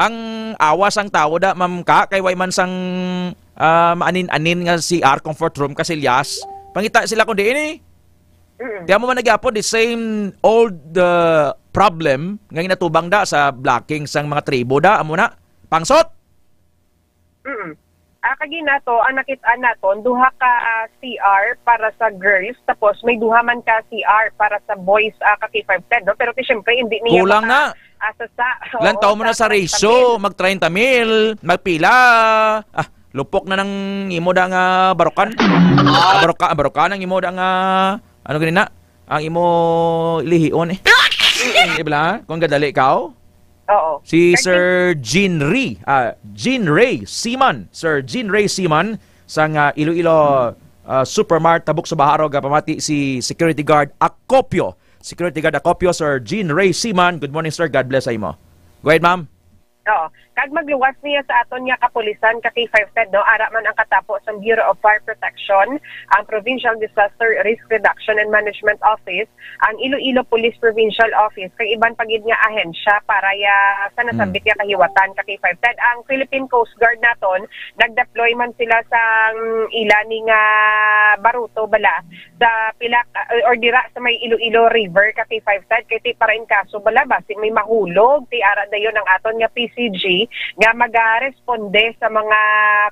Ang awas ang tao da ma'am ka kay way man sang maanin-anin nga si R comfort room Casillas pangita sila kundi ini Tiyan mo man nagyapon the same old problem nga ginatubang da sa blocking sang mga tribo da amo na pangsot. Kagina to, ang nakita naton, duha ka CR para sa girls, tapos may duha man ka CR para sa boys kay 5TED, no? Pero siyempre, hindi niya kulang na. Lantaw mo na sa ratio, mag 30 mil, magpila. Lupok na ng imo da nga barokan. Barokan ang imo da nga, ano ganina? Ang imo lihion eh. Ibla, kung gadali ikaw? Oo. Si Sir Jean Ray Seaman. Sir Jean Ray Seaman sang Iloilo Supermart tabuk sa Baharo pamati si Security Guard Acopio. Security Guard Acopio, Sir Jean Ray Seaman. Good morning, sir. God bless sa imo. Go ahead, ma'am. Oo. Kag magluwas niya sa aton nga kapulisan kay 5TED, no? Ara man ang katapo sa Bureau of Fire Protection, ang Provincial Disaster Risk Reduction and Management Office, ang Iloilo Police Provincial Office, kay iban pagid nga ahensya para sa nasabit nga kahiwatan kay 5TED. Ang Philippine Coast Guard naton, nag-deploy man sila sa ilani nga baruto bala sa pila or dira sa may Iloilo River kay 5TED kay ti para in kaso bala basi may mahulog ti ara dayon ang aton nga PCG nga magaresponde sa mga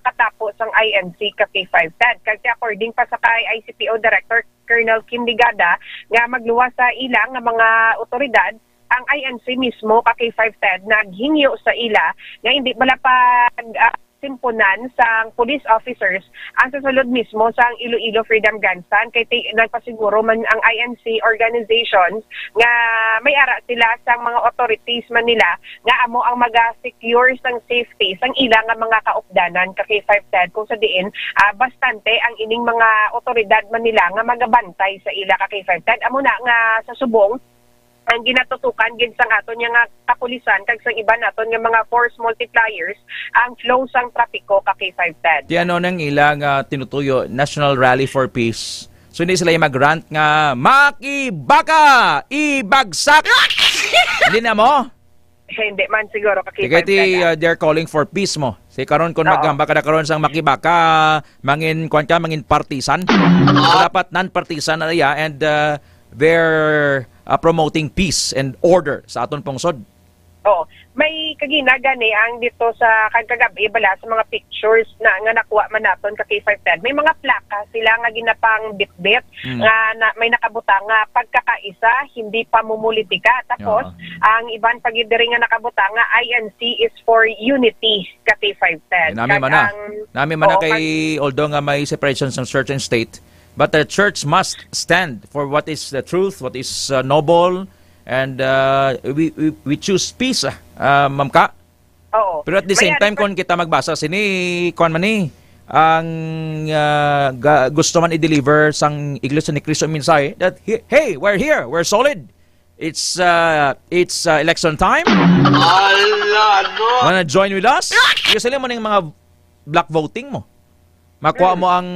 katapo sang INC kay 5TED. Kag according pa sa kay ICPO Director Colonel Kim Ligada nga magluwas sa ilang nga mga otoridad ang INC mismo ka K5TED naghingyo sa ila nga hindi bala pag simpunan sa police officers ang sasulod mismo sa Iloilo Freedom Grandstand kay nagpasiguro man ang INC organizations nga may ara sila sa mga authorities man nila nga amo ang maga-secure sang safety sang ila nga mga kaupdanan ka K5TED kung sa diin bastante ang ining mga otoridad man nila nga magabantay sa ila ka K5TED amo na nga sa subong ang ginatutukan gid sang aton nga kapulisan kag sang iba naton nga mga force multipliers ang flow sang trapiko ka K5TED. Di ano nang ilang tinutuyo National Rally for Peace. So hindi sila yung mag-rant nga makibaka ibagsak. Hindi na mo? Hindi man siguro ka K5TED. They're calling for peace mo. Si karon kun maghamba ka na karon sang makibaka mangin mangin partisan. So, dapat non-partisan na ya and they're promoting peace and order sa aton pungsod. Oh, may kagina gani ang dito sa kagabi bala sa mga pictures na nga nakuha man naton ka K5TED. May mga plaka sila nga ginapang bitbit nga may nakabutang nga pagkakaisa hindi pa mumulitika. Tapos ang iban pagidiri nga nakabutang nga INC is for unity ka K5TED. Nami man na kay although nga may separation sa church and state. But the church must stand for what is the truth, what is noble, and we choose peace, Ma'am Ka. Oo. Pero at the same time, kung kita magbasa, kuan man ang gusto man i-deliver sang Iglesia ni Cristo mensahe that, hey, we're here, we're solid. It's election time. Wanna join with us? Kasi mo ng mga black voting mo. Makuha mo ang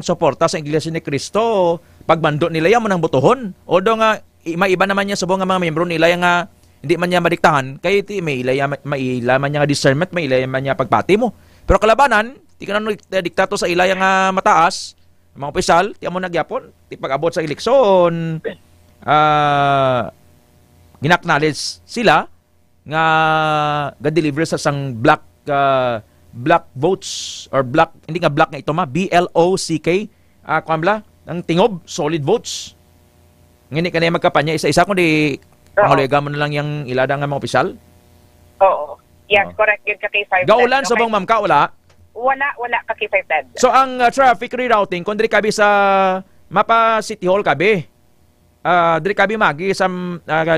suporta sa Iglesia ni Cristo, pagbando nila yan mo ng butuhon. Although nga, may iba naman niya sa buong mga membro nila yung nga, hindi man niya madiktahan, kaya may ilaman niya nga discernment, may ilaman niya pagpati mo. Pero kalabanan, di ka na diktato sa ilaya nga mataas, mga opisyal, di mo nagyapon, di pag-abot sa eleksyon, ginaknowledge sila nga ga-deliver sa sang black votes or black, hindi nga black nga ito BLOCK kuambla ang tingob solid votes ngini kanay magkapanya isa-isa kundi pangaluyagan mo na lang yung ilada nga mga opisyal. Oo, yes, correct yun ka K5TED. Gaulan sa bang Ma'am Ka wala ka K5TED. So ang traffic rerouting kung diri kabi sa Mapa City Hall kabi diri kabi magi sa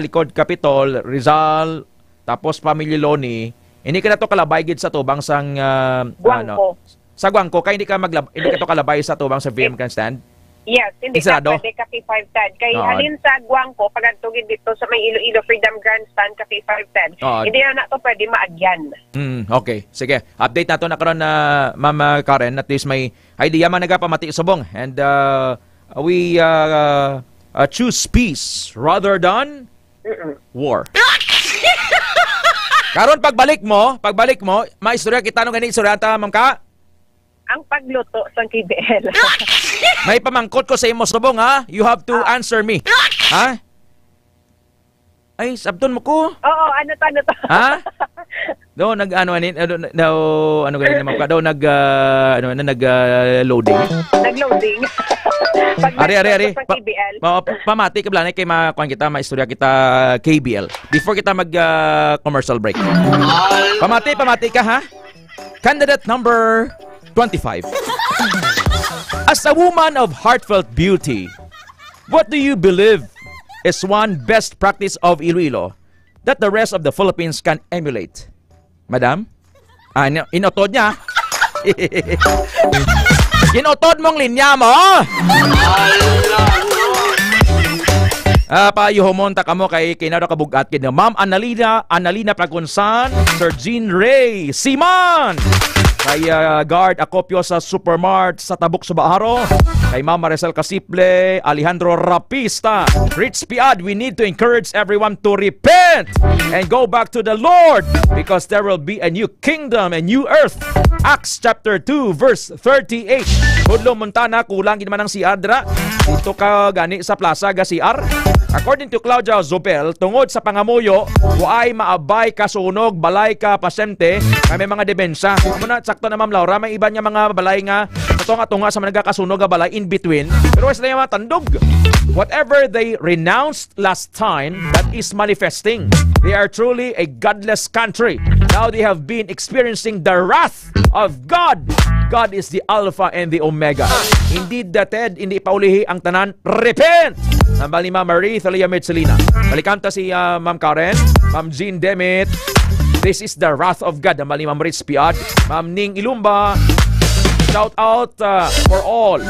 likod Capitol Rizal tapos Pamilya Loni. Hindi ka na to kalabay gid sa tubang sang sa Guangco kay hindi ka to kalabay sa tubang sa VM Grandstand. Yes, hindi ka pwede ka K5TED. Kay halin sa Guangco pagantugid dito sa may Iloilo Freedom Grandstand ka K5TED. Hindi na to pwede maagyan. Okay, sige. Update nato na karon na Ma'am Karen at least may idea man nagapamati subong and we choose peace rather than war. Karon pagbalik mo, maistorya kita nung ganit suryata, Ma'am Ka? Ang pagluto sa KBL. May pamangkot ko sa imo subong ha. You have to answer me. Ha? Ay, sabton mo ko. Oo, ano to? Ha? Do nag-loading. Nag-loading. Ari. Pamati ka blanay kay makuan kita, maistorya kita KBL. Before kita mag-commercial break. Pamati ka ha? Candidate number 25. As a woman of heartfelt beauty, what do you believe is one best practice of Iloilo that the rest of the Philippines can emulate? Madam? Inotod niya. Inotod mong linya mo. Payuhumonta ka mo kay kinaro kabugat kina Ma'am Annalina Pragunsan, Sir Jean Ray Siman, kay Guard Acopio sa Supermart sa Tabuk Subaharo, kay Ma'am Maricel Casiple, Alejandro Rapista, Rich Piad. We need to encourage everyone to repent and go back to the Lord because there will be a new kingdom, a new earth. Acts chapter 2 verse 38. Hudlo Montana, kulang gid man ang CR dra. Dito ka gani sa plaza ga CR. According to Claudia Zopel, tungod sa pangamuyo, waay maabay kasunog, balay ka pasyente, may mga demensa. Amo na, sakto na Ma'am Laura, may iba niya mga balay nga, tunga sa mga nagkakasunog nga balay in between. Pero sila yung mga tandog. Whatever they renounced last time, that is manifesting. They are truly a godless country. Now they have been experiencing the wrath of God. God is the Alpha and the Omega. Hindi dated, hindi paulihi ang tanan. Repent! Nambal ni Ma'am Marie Thalia Metzelina. Balikanta si Ma'am Karen, Ma'am Jean Demet. This is the wrath of God. Nambal ni Ma'am Ritz Piad, Ma'am Ning Ilumba. Shout out for all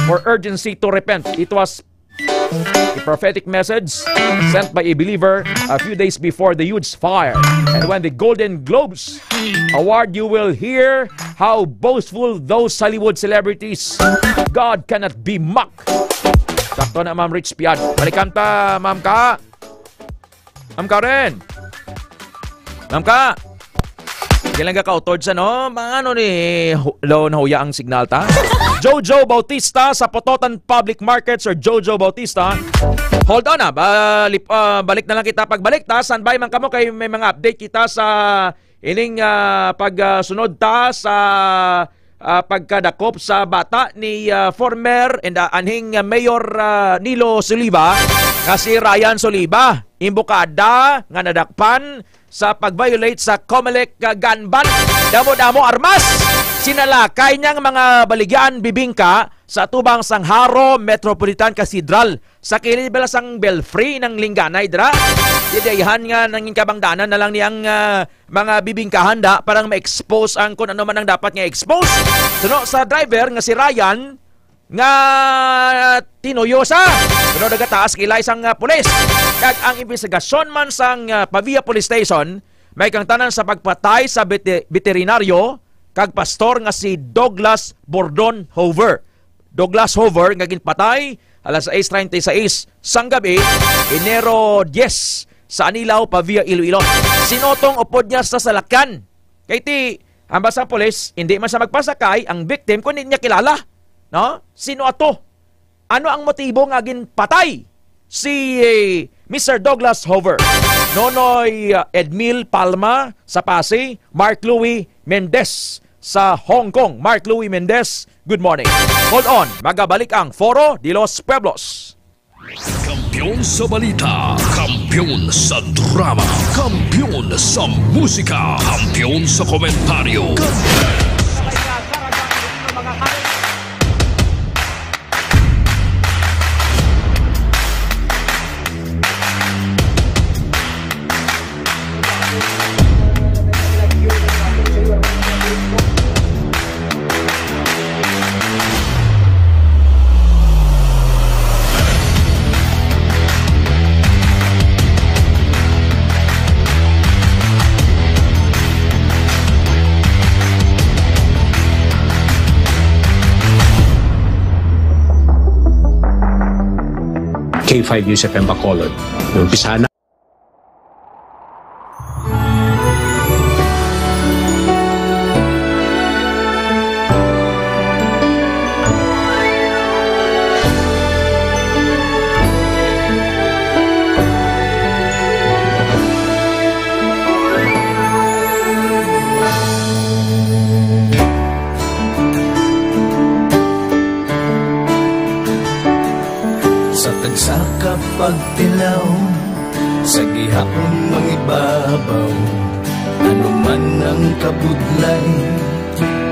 for urgency to repent. It was a prophetic message sent by a believer a few days before the huge fire. And when the Golden Globes award, you will hear how boastful those Hollywood celebrities. God cannot be mocked. Sakto na Ma'am Rich Piad. Balikanta, Ma'am Ka. Ma'am Karen. Ma'am Ka. Kailan ka ka-utod sa no? Ano ni Lon Huya ang signal ta? Jojo Bautista sa Pototan Public Markets or Jojo Bautista. Hold on balik na lang kita pagbalik ta. Standby man kamo kay may mga update kita sa ining pagsunod ta sa pagkadakop sa bata ni former and anhing Mayor Nilo Soliva nga si Ryan Soliva. Imbukada nga nadakpan sa pag-violate sa COMELEC gun ban. Damo-damo armas. Sinalakay niyang mga baligyan bibingka sa tubang Sangharo Metropolitan Cathedral sa kilid belasang belfry ng Linganay dra. Didayahan nga nang kabangdanan na lang niyang mga bibingkahan da parang ma-expose ang kung ano man ang dapat nga expose. Suno sa driver nga si Ryan nga tinuyo sa suno nagataas kilay sang pulis. Kag ang investigasyon man sang Pavia Police Station may kang tanan sa pagpatay sa veterinaryo kag pastor nga si Douglas Bordon Hover. Douglas Hover nga ginpatay alas 6:36 sang gabi, Enero 10 sa Anilaw, Pavia, Iloilo. Sinotong upod niya sa salakyan. Kay ti, ang basang polis, hindi man siya magpasakay ang victim kung hindi niya kilala. No? Sino ato? Ano ang motibo nga ginpatay si Mr. Douglas Hover? Nonoy Edmil Palma sa Pasay, Mark Louis Mendez sa Hong Kong. Mark Louis Mendez, good morning. Hold on, magabalik ang Foro de los Pueblos. Kampiyon sa balita, kampiyon sa drama, kampiyon sa musika, kampiyon sa komentaryo. K5 Yusef M. Bacolod. Umpisa na. Sa kapagtilaw, sa gihapon ng ibabaw, ano man ang kabudlay,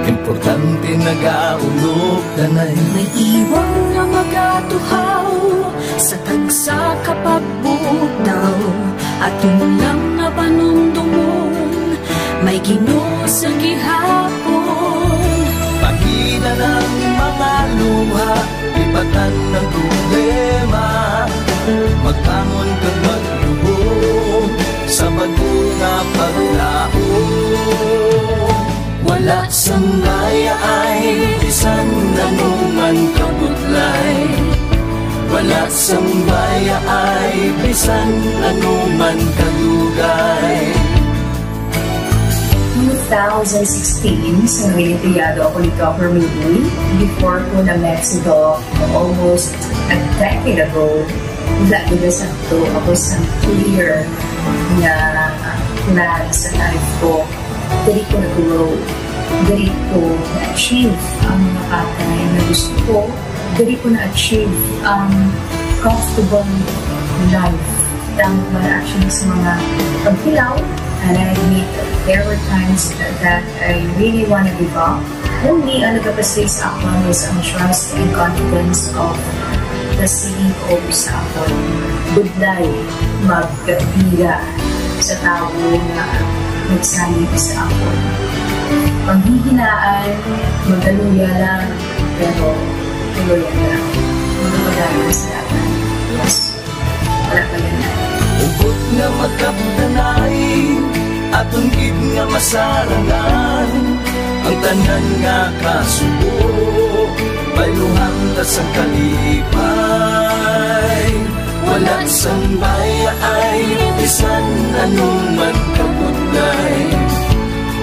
importante nagaulog danay. May iwang nga magatuhaw, sa tagsa kapagbutaw, at yung lang nga panumdumon, may Ginoo sa gihapon. Pahina ng mga luha, ibatan ng problema, magbangon kang maglubog sa bagong nga paglaong. Wala sang laya ay bisan nanuman kabudlay, wala sang baya ay bisan nanuman kadugay. 2016, sa relitiyado ako nito for meeting before ko na Mexico almost a decade ago. wala diba sakto ako sa clear na plan sa life ko. Dali ko nag-grow. Dali ko na-achieve ang mga patay na gusto ko. Dali ko na-achieve ang comfortable life. Dahil wala actually sa mga paghilaw. And I admit there were times that I really want to give up. Only ang nagkapasay sa ako is ang trust and confidence of the CEO sa ako. Budlay magkapira sa tao na nagsalit sa ako. Panghihinaan, magaluya lang, pero tuloy lang. Magpapagayon sa laban. Yes, wala pa yan. Ubot nga magkaptanay, atong gid nga masarangan, ang tanan nga kasubo, bayluhan ta sa kalipay. Wala sang baya ay bisan anong man kabudlay.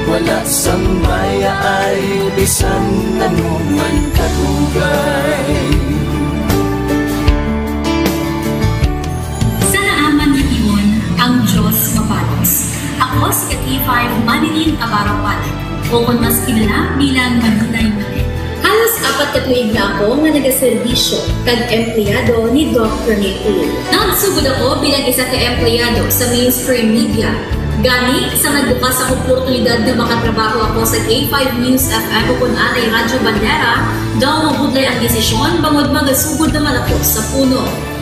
Wala sang baya ay bisan anong man kadugay. Ang Diyos mapalos. Ako si K5 Manilin Abarawan o kung mas kilala bilang Manilay Manil. Halos 4 ka tuig na ako nga nagaserbisyo kag empleyado ni Dr. Nicole. Nagsugod ako bilang isa ka empleyado sa mainstream media. Gani sa nagbukas ang oportunidad na makatrabaho ako sa K5 News FM o kung anay Radyo Bandera, daw mabudlay ang desisyon bangod magasugod naman ako sa puno.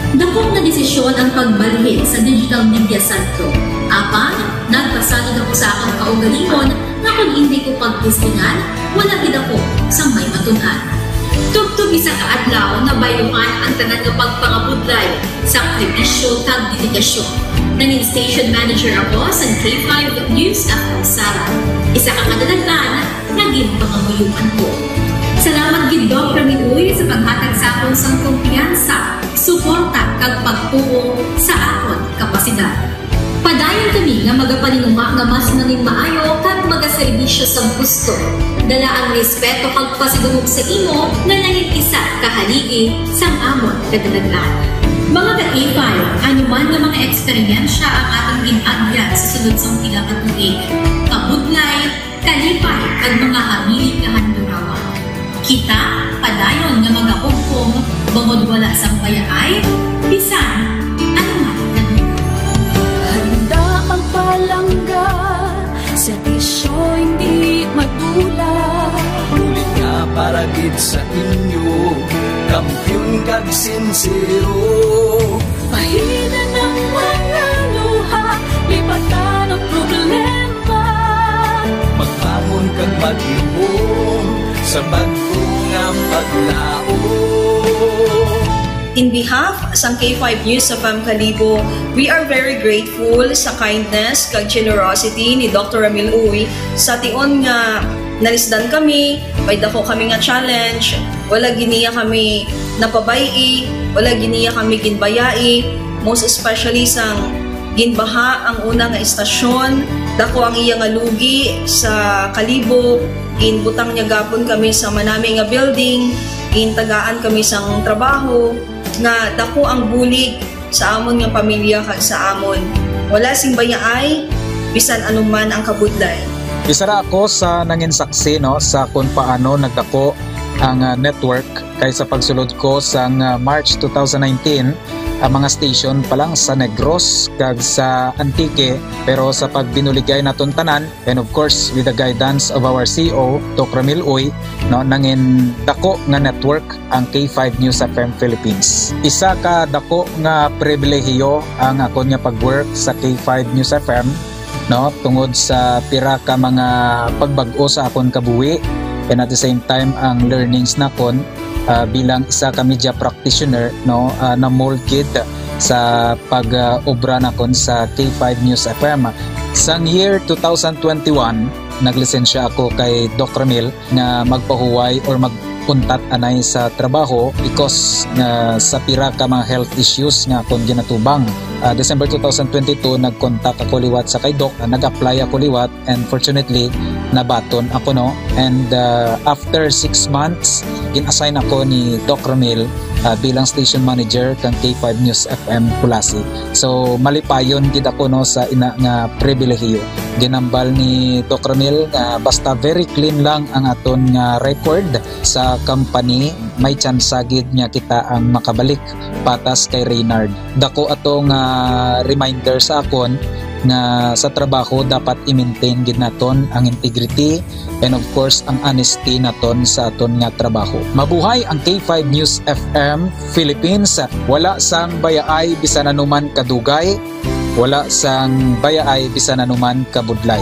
Dakong na desisyon ang pagbalhin sa digital media sentro. Apan, nagpasalid ako sa akong kaugalingon na kung hindi ko pagpustingan, wala gid ako sa may matunan. Tugtog isa ka adlaw na bayuhan ang tanan nga pagpangabudlay sa sakripisyo kag dedikasyon. Nanging station manager ako sa K5 News FM Sala. Isa ka kadagdagan, naging pangamuyuan ko. Salamat gid Dr. Miguel sa paghatag sa akon sang kumpiyansa, suporta kag pagtuo sa akon kapasidad. Padayon kami nga magapaninuma nga mas naning maayo kag magaserbisyo sa gusto. Dala ang respeto kag pasidungog sa imo nga nanging isa kahaligi sang amon kadalaglan. Mga ka-K5, anuman nga mga eksperyensya ang atong ginagyan sa sunod sang pila ka tuig. Kabudlay, kalipay kag mga habilig nga handurawan. Kita, padayon nga mag-augpong, bangod wala sa bayaay, bisan, anuman na handa magpalangga, servisyo hindi madula. Ulit nga para gid sa inyo, kampiyon kag sincero. Pahina ng mga luha, lipatan ang problema. Magbangon kag mag-iwong sa bago nga paglao. In behalf sa K5 News FM Kalibo, we are very grateful sa kindness kag generosity ni Dr. Ramil Uy sa tion nga nalisdan kami, may dako kami nga challenge, wala giniya kami napabayi, wala giniya kami ginbayai, most especially sang ginbaha ang una nga istasyon, dako ang iya nga lugi sa Kalibo, ginbutang niya gapon kami sa manami nga building, gintagaan kami sang trabaho, nga dako ang bulig sa amon nga pamilya kag sa amon. Wala sing bayaay, bisan anuman ang kabudlay. Isa ra ako sa nangin saksi no sa kung paano nagdako ang network kay sa pagsulod ko sa March 2019 ang mga station pa lang sa Negros kag sa Antique, pero sa pagbinuligay naton tanan and of course with the guidance of our CEO Dr. Ramil Uy no nangin dako nga network ang K5 News FM Philippines. Isa ka dako nga pribilehiyo ang ako nga pagwork sa K5 News FM no tungod sa pira ka mga pagbag-o sa akon kabuhi and at the same time ang learnings nakon bilang isa ka media practitioner no na mold kid sa pag-obra nakon sa K5 News FM. Sang year 2021 naglisensya ako kay Doc Ramil nga magpahuway or magpuntat anay sa trabaho because sa pira ka mga health issues nga akong ginatubang. December 2022 nag-contact ako liwat sa kay Doc, nag-apply ako liwat and fortunately nabaton ako no, and after 6 months gin-assign ako ni Doc Ramil bilang station manager kang K5 News FM Kulasi. So malipayon gid ako no sa ina nga pribilehiyo. Ginambal ni Doc Ramil nga basta very clean lang ang aton nga record sa company, may chance gid nga kita ang makabalik patas kay Reynard. Dako atong reminder sa akon nga sa trabaho dapat i-maintain gid naton ang integrity and of course ang honesty naton sa aton nga trabaho. Mabuhay ang K5 News FM Philippines. Wala sang bayaay bisan anuman kadugay, wala sang bayaay bisan anuman kabudlay.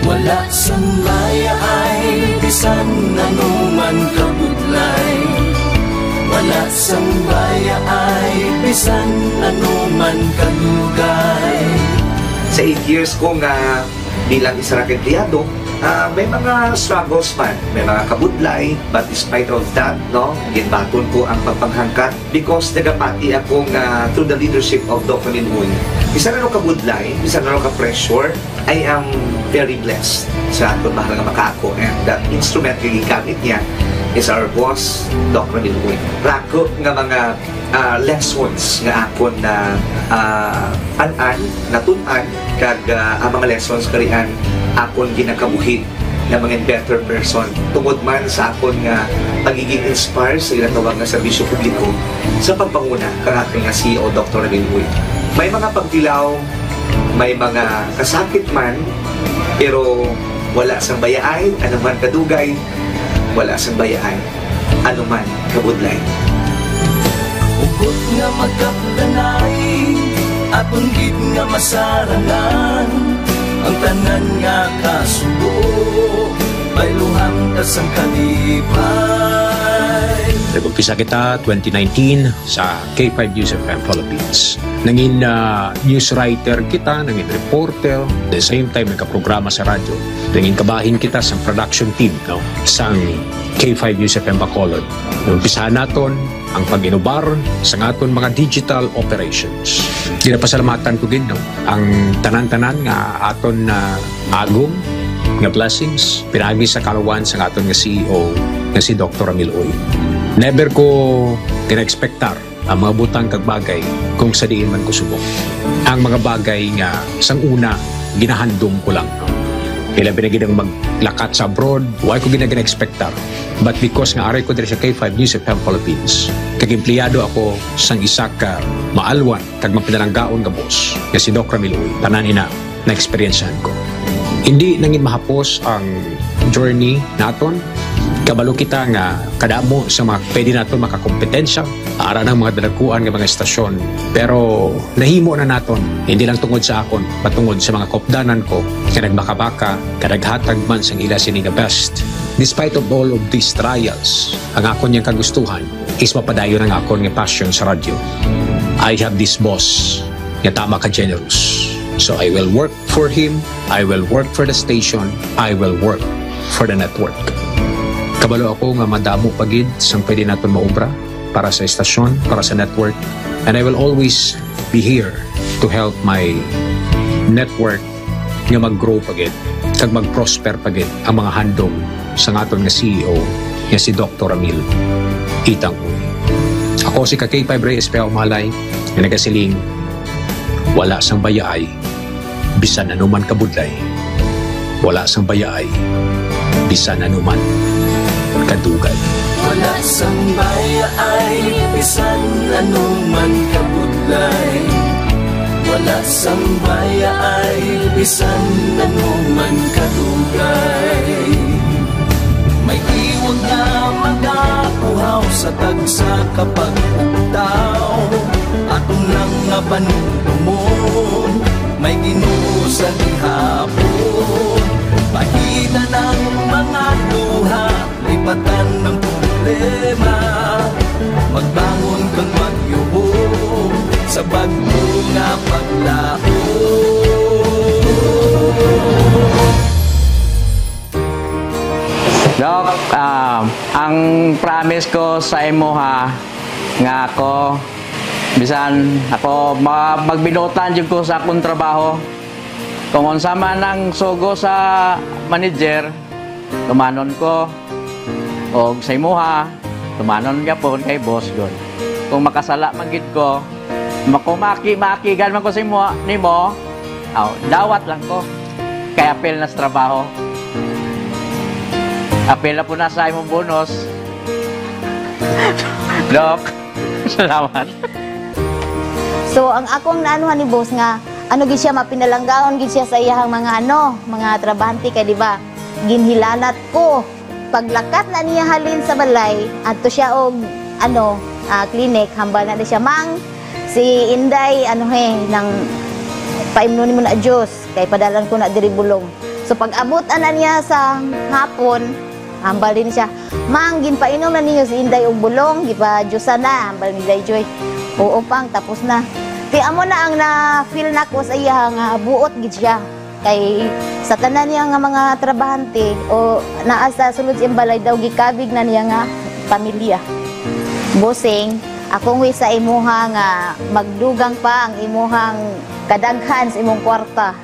Wala sang bayaay bisan anuman kabudlay. Wala sang bayaay bisan anuman kadugay. Sa 8 years ko nga bilang isa ra empleyado, may mga struggles man, may mga kabudlay, but despite of that, no, ginbaton ko ang pagpanghangkat because nagapati ako nga through the leadership of Dr. Linwoy. Bisa na kabudlay, bisa na ka-pressure, I am very blessed sa aton mahal nga makaako, and that instrument nga gigamit niya is our boss, Dr. Linwoy. Rako nga mga lessons nga akon na natun-an kag ang mga lessons karian akon ginakabuhi na mga better person tungod man sa akon nga pagiging inspired sa ginatawag nga serbisyo publiko sa pagpanguna kang aking nga CEO Dr. Linwoy. May mga pagtilaw, may mga kasakit man, pero wala sang bayaay, anuman kadugay, wala sang bayaay, anuman kabudlay. Ugot nga magkapdanay, aton gid nga masarangan, ang tanan nga kasubo, bayluhang kasang kalipay. Nag-umpisa kita 2019 sa K5 News FM Philippines. Nangin news writer kita, nangin reporter, at the same time nagka-programa sa radyo. Nangin kabahin kita sa production team, no, sang K5 News FM Bacolod. Umpisahan naton ang pag-inubar sa aton mga digital operations. Ginapasalamatan ko din, no, ang tanan-tanan nga aton na agong nga blessings pinagi sa kalawan sa aton nga CEO nga si Dr. Ramil Uy. Never ko kina-expectar ang mga butang kag bagay kung sa diin man ko subok. Ang mga bagay nga sang una ginahandom ko lang, no. Kailan pinagidang maglakat sa abroad, why ko gina-expectar. But because nga aray ko diri sa K5 News FM Philippines, kag empleyado ako sang isa ka maalwan kag mapinalanggaon nga boss nga si Doc Ramil Uy. Tanan ina na experiencehan ko. Hindi nangin mahapos ang journey naton. Kabalo kita nga kadamo sa mga pwede naton makakompetensya ara ng mga dalakuan nga mga estasyon, pero nahimo na naton hindi lang tungod sa akon patungod sa mga kopdanan ko nga nagbaka-baka kadaghatag man sang ila sini nga best. Despite of all of these trials, ang akon yang kagustuhan is mapadayon ang akon nga passion sa radyo. I have this boss nga tama ka generous, so I will work for him, I will work for the station, I will work for the network. Kabalo ako nga madamo pagid sang pwede naton maobra para sa estasyon, para sa network, and I will always be here to help my network nga mag-grow pagid kag mag-prosper pagid ang mga handom sa aton nga CEO nga si Dr. Ramil Itang Uy. Ako si K5 Reyes Peao Malay nga nagasiling wala sang bayaay bisan anuman kabudlay, wala sang bayaay bisan anuman kadugay. Wala sang bayaay bisan anuman kabudlay. Wala sang bayaay bisan anuman kadugay. May iwag na magapuhaw sa tagsa kapag ugtaw. Atong lang nga panulumon, may Ginoo sa gihapon. Pahina ng mga luha, lipatan ng problema. Magbangon kang magyubong sa bagyo nga paglao. Dok, ang promise ko sa imo ha, nga ako, bisan ako magbinutan jud ko sa akong trabaho. Kung unsa man ang sugo sa manager, tumanon ko. O sa imo ha, tumanon gyapon kay boss god. Kung makasala man gid ko, makumaki-makigan man ko si mo nimo, dawat lang ko. Kay apel na sa trabaho. Apel na po na sa imong bonus. Dok, salamat. So ang akong naanuhan ni boss nga gid siya mapinalanggaon gid siya sa iyang mga trabahante kay di ba? Ginhilanat ko paglakat na niya halin sa balay adto siya og clinic hambal na siya mang si Inday nang paimno nimo na Dios kay padalan ko na diri bulong. So pag abot na niya sa hapon hambal din siya mang ginpainom na niyo si Inday og bulong gipa-Diyosan na hambal ni Day Joy. Oo pang tapos na. Kaya amo na ang na-feel na ko sa iya nga buot gid siya. Kay sa tanan niya nga mga trabahante o naa sa sulod siyang balay daw gikabig na niya nga pamilya. Bossing, akong wi sa imuha nga magdugang pa ang imuhang kadaghan sa imong kwarta.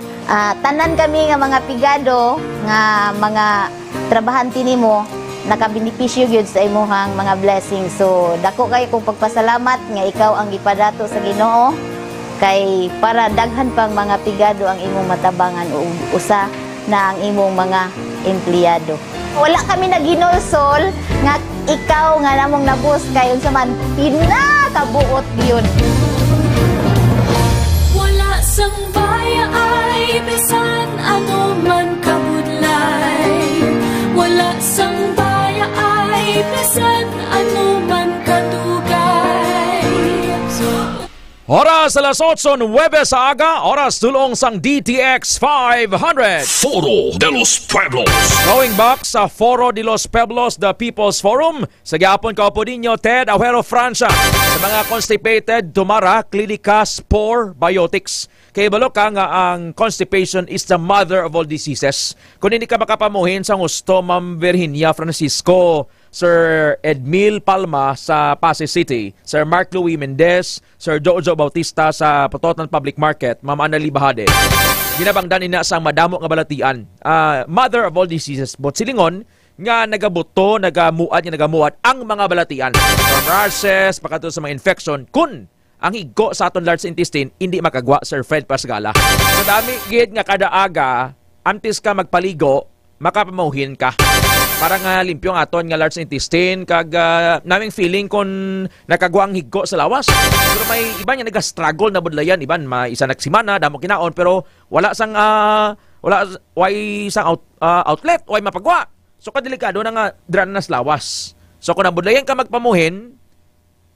Tanan kami nga mga pigado nga mga trabahante nimo nakabenepisyo gyud sa imuhang mga blessings. So dako kay kong pagpasalamat nga ikaw ang gipadato sa Ginoo kay para daghan pang mga pigado ang imong matabangan o usa na ang imong mga empleyado. Wala kami naginulsol nga ikaw nga namong nabus kay unsa man pinakabuot gyud. Wala sang baya ay bisan ano man kabudlay. Wala sang baya ay bisan ano man kadugay. Oras alas 8, 9 sa aga, oras tulong sang DTX 500. Foro de los Pueblos. Going back sa Foro de los Pueblos, the People's Forum, sa gihapon kaupo ninyo, Ted Ajuero Francia. Sa mga constipated, tumara, Clinica Spore Biotics. Kay balo ka nga ang constipation is the mother of all diseases. Kung hindi ka makapamuhin sa gusto, Ma'am Virginia Francisco, Sir Edmil Palma sa Pasay City, Sir Mark Louis Mendez, Sir Jojo Bautista sa Pototan Public Market, Ma'am Annalyn Bahade. Ginabangdan ina sa madamo nga balatian. Mother of all diseases. But silingon, nga nagabuto, nagamuad ang mga balatian. From rashes, pakato sa mga infection, kun ang higo sa aton large intestine, hindi makagwa, Sir Fred Pasgala. Sa dami, gid nga kada aga, antes ka magpaligo, makapamuhin ka. Para nga limpyo ang aton nga large intestine, kag naming feeling kung nakagwa ang higo sa lawas. Pero may iba nga nag-struggle na budlayan, iban, isa nagsimana, damo kinaon, pero wala sang, outlet, way mapagwa. So kadelikado na nga dran na sa lawas. So kung nabudlayan ka magpamuhin,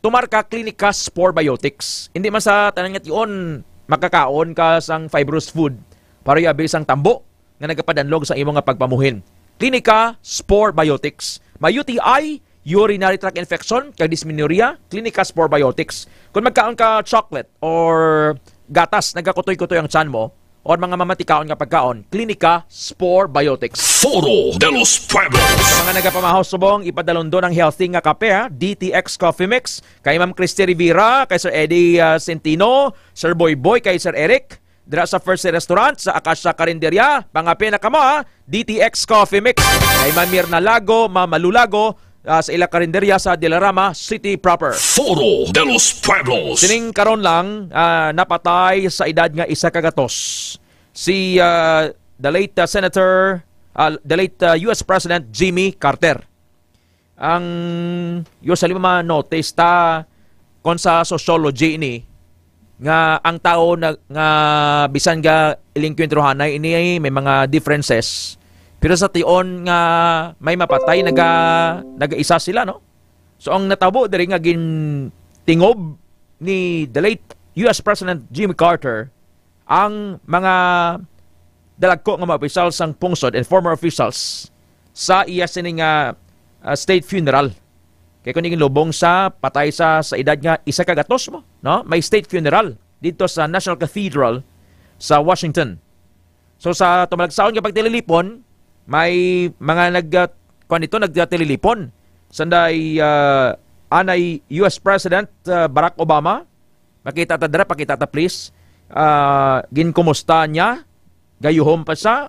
tumarka Clinica Spore Biotics. Hindi man sa tanang nga yun, makakaon ka sang fibrous food para yabi sang tambo nga nagapadanlog sa imo nga pagpamuhin. Clinica Spore Biotics. May UTI, urinary tract infection, kag dysmenorrhea, Clinica Spore Biotics. Kung magkaon ka chocolate or gatas, nagkakutoy-kutoy ang tiyan mo, or mga mamatikaon nga pagkaon, Clinica Spore Biotics. Foro de los Pueblos. Sa mga nagapamahaw subong, ipadalondo ng healthy nga kape, DTX Coffee Mix, kay Ma'am Christy Rivera, kay Sir Eddie Centino, Sir Boy Boy, kay Sir Eric, dira sa First Restaurant, sa Acacia Carinderia, pangape na kamo, DTX Coffee Mix, kay Ma'am Mirna Lago, Ma'am Malulago, sa ila karinderya sa Dilarama City proper. Foro de los Pueblos. Sining karon lang napatay sa edad nga 100 si the late US President Jimmy Carter. Ang usually ma-notice ta kon sa sociology ini nga ang tao na nga bisan ga ilingkwentrohanay ini may mga differences. Pero sa tion nga may mapatay naga-isa sila, no? So ang natabo diri nga gintingob ni the late US President Jimmy Carter ang mga dalagko nga mga officials sang pungsod and former officials sa iya sining state funeral. Kaya kung lubong sa patay sa edad nga 100 mo, no? May state funeral dito sa National Cathedral sa Washington. So sa tumalagsaon nga pagtililipon, may mga nagtililipon. Sanday anay US President Barack Obama, pakita ta please. Ginkumusta niya, gayuhom pa siya,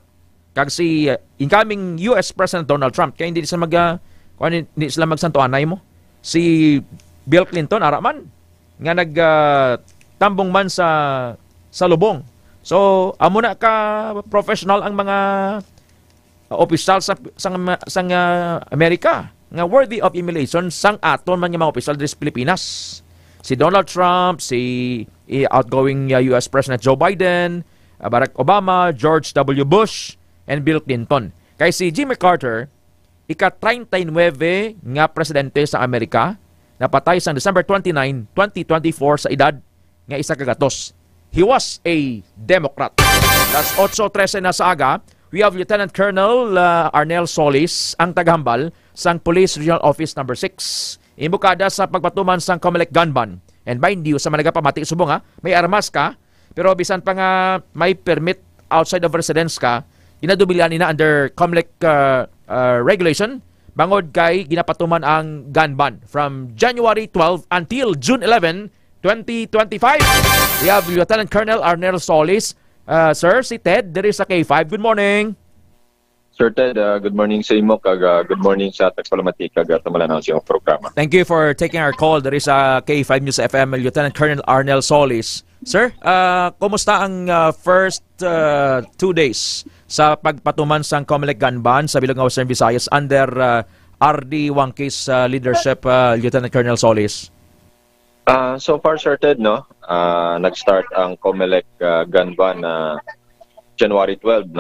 kag si incoming US President Donald Trump. Kaya hindi sila magsanto anay mo. si Bill Clinton araman nga nagtambong man sa lubong. So amo na ka professional ang mga opisyal sa Amerika nga worthy of emulation sang aton man nga mga opisyal sa Pilipinas. Si Donald Trump, si outgoing US President Joe Biden, Barack Obama, George W. Bush, and Bill Clinton. Kay si Jimmy Carter, ika-39 nga presidente sa Amerika, napatay sa December 29, 2024 sa edad nga 1 He was a Democrat. That's 8:13 na sa aga. We have Lieutenant Colonel Arnel Solis, ang tagahambal sang Police Regional Office number 6. Imbukada sa pagpatuman sang Comelec gun ban. And mind you, sa mga nagapamati subong may armas ka, pero bisan pa nga may permit outside of residence ka, ginadubilian nila under Comelec regulation, bangod kay ginapatuman ang gun ban from January 12 until June 11, 2025. We have Lieutenant Colonel Arnel Solis. Sir, si Ted, there is a K5. Good morning. Sir Ted, good morning sa imo, good morning sa Tagpalamati, tumalanaw sa iyong programa. Thank you for taking our call. There is a K5 News FM, Lieutenant Colonel Arnel Solis. Sir, kumusta ang first 2 days sa pagpatuman sa Comelec gun ban sa Bilog ng Western Visayas under RD Wangkis leadership, Lieutenant Colonel Solis? So far, Sir Ted, nag-start ang Comelec gun ban January 12,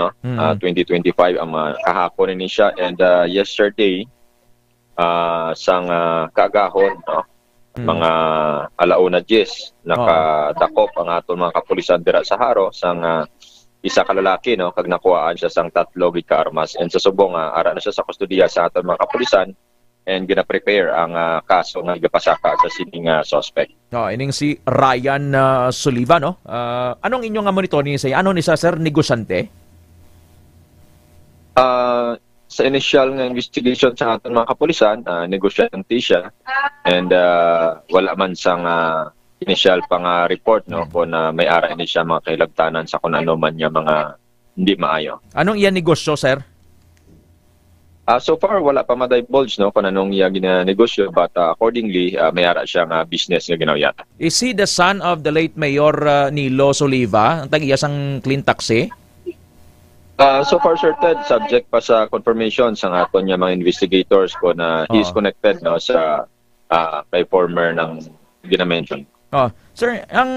2025 ang kahapon ni siya, and yesterday sang kaagahon, mga alauna 10 nakadakop ang aton mga kapulisan dira sa Haro sang isa ka lalaki kag nakuhaan siya sang 3 ka armas, and sa subong ara na siya sa kustodiya sa aton mga kapulisan, and gina-prepare ang kaso nga gapasaka sa sining suspect. Ining si Ryan Soliva, anong inyong monitor ni sa ano ni sa sir negosyante? Sa initial nga investigation sa aton mga kapulisan, negosyante siya, and wala man sang initial pang report kung may ara ni siya mga kahilabtanan sa kung ano man niya mga hindi maayo. Anong iyan negosyo, sir? So far, wala pa ma-divulge kung anong iya ginanegosyo, but accordingly, may ara siyang business nga ginawiyata. Is he the son of the late Mayor Nilo Soliva? Ang tag-iya sang clean taxi? So far, Sir Ted, subject pa sa confirmation sa aton niya mga investigators kung he's connected sa kay former ng ginamention. Sir, ang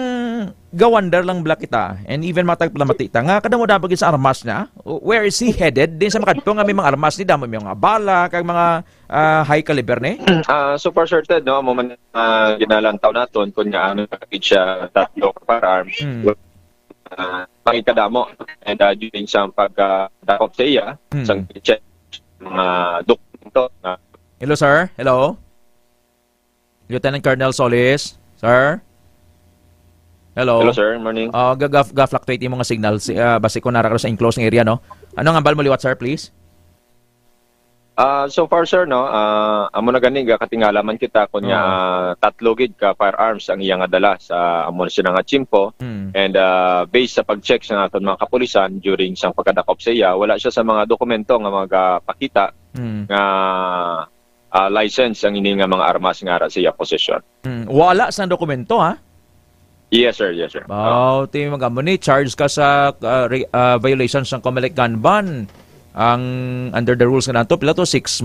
gawander lang bala kita, and even matag palamatita nga, kada mo dapat sa armas na, where is he headed? Din sa makadto nga may mga armas ni, damo may mga bala, kag mga high caliber ni? So far, Sir Ted, mo man ginalantaw naton kung nga ano siya 3 firearms, makikadamo, and during sa pagdakop sa iya, sang check mga dokumento. Hello, sir. Hello? Lieutenant Colonel Solis. Sir? Hello. Hello, sir. Morning. Ga-fluctuate yung mga signals. Basi ko narakalo sa enclosing area, Ano ang ambal mo liwat, sir, please? So far, sir, amo na gani, katingala man kita kung 3 gid ka firearms ang iyang adala sa amo na siya nga chimpo. And based sa pag-check sa aton mga kapulisan during sa pagkadakop sa iya, wala siya sa mga dokumento nga magpakita nga license ang ini nga mga armas nga ara sa iya possession. Wala sa dokumento, ha? Yes, sir. Yes, sir. Timi magamo ni charge ka sa violations ng Comelec gun ban. Ang under the rules nga nato pila to 6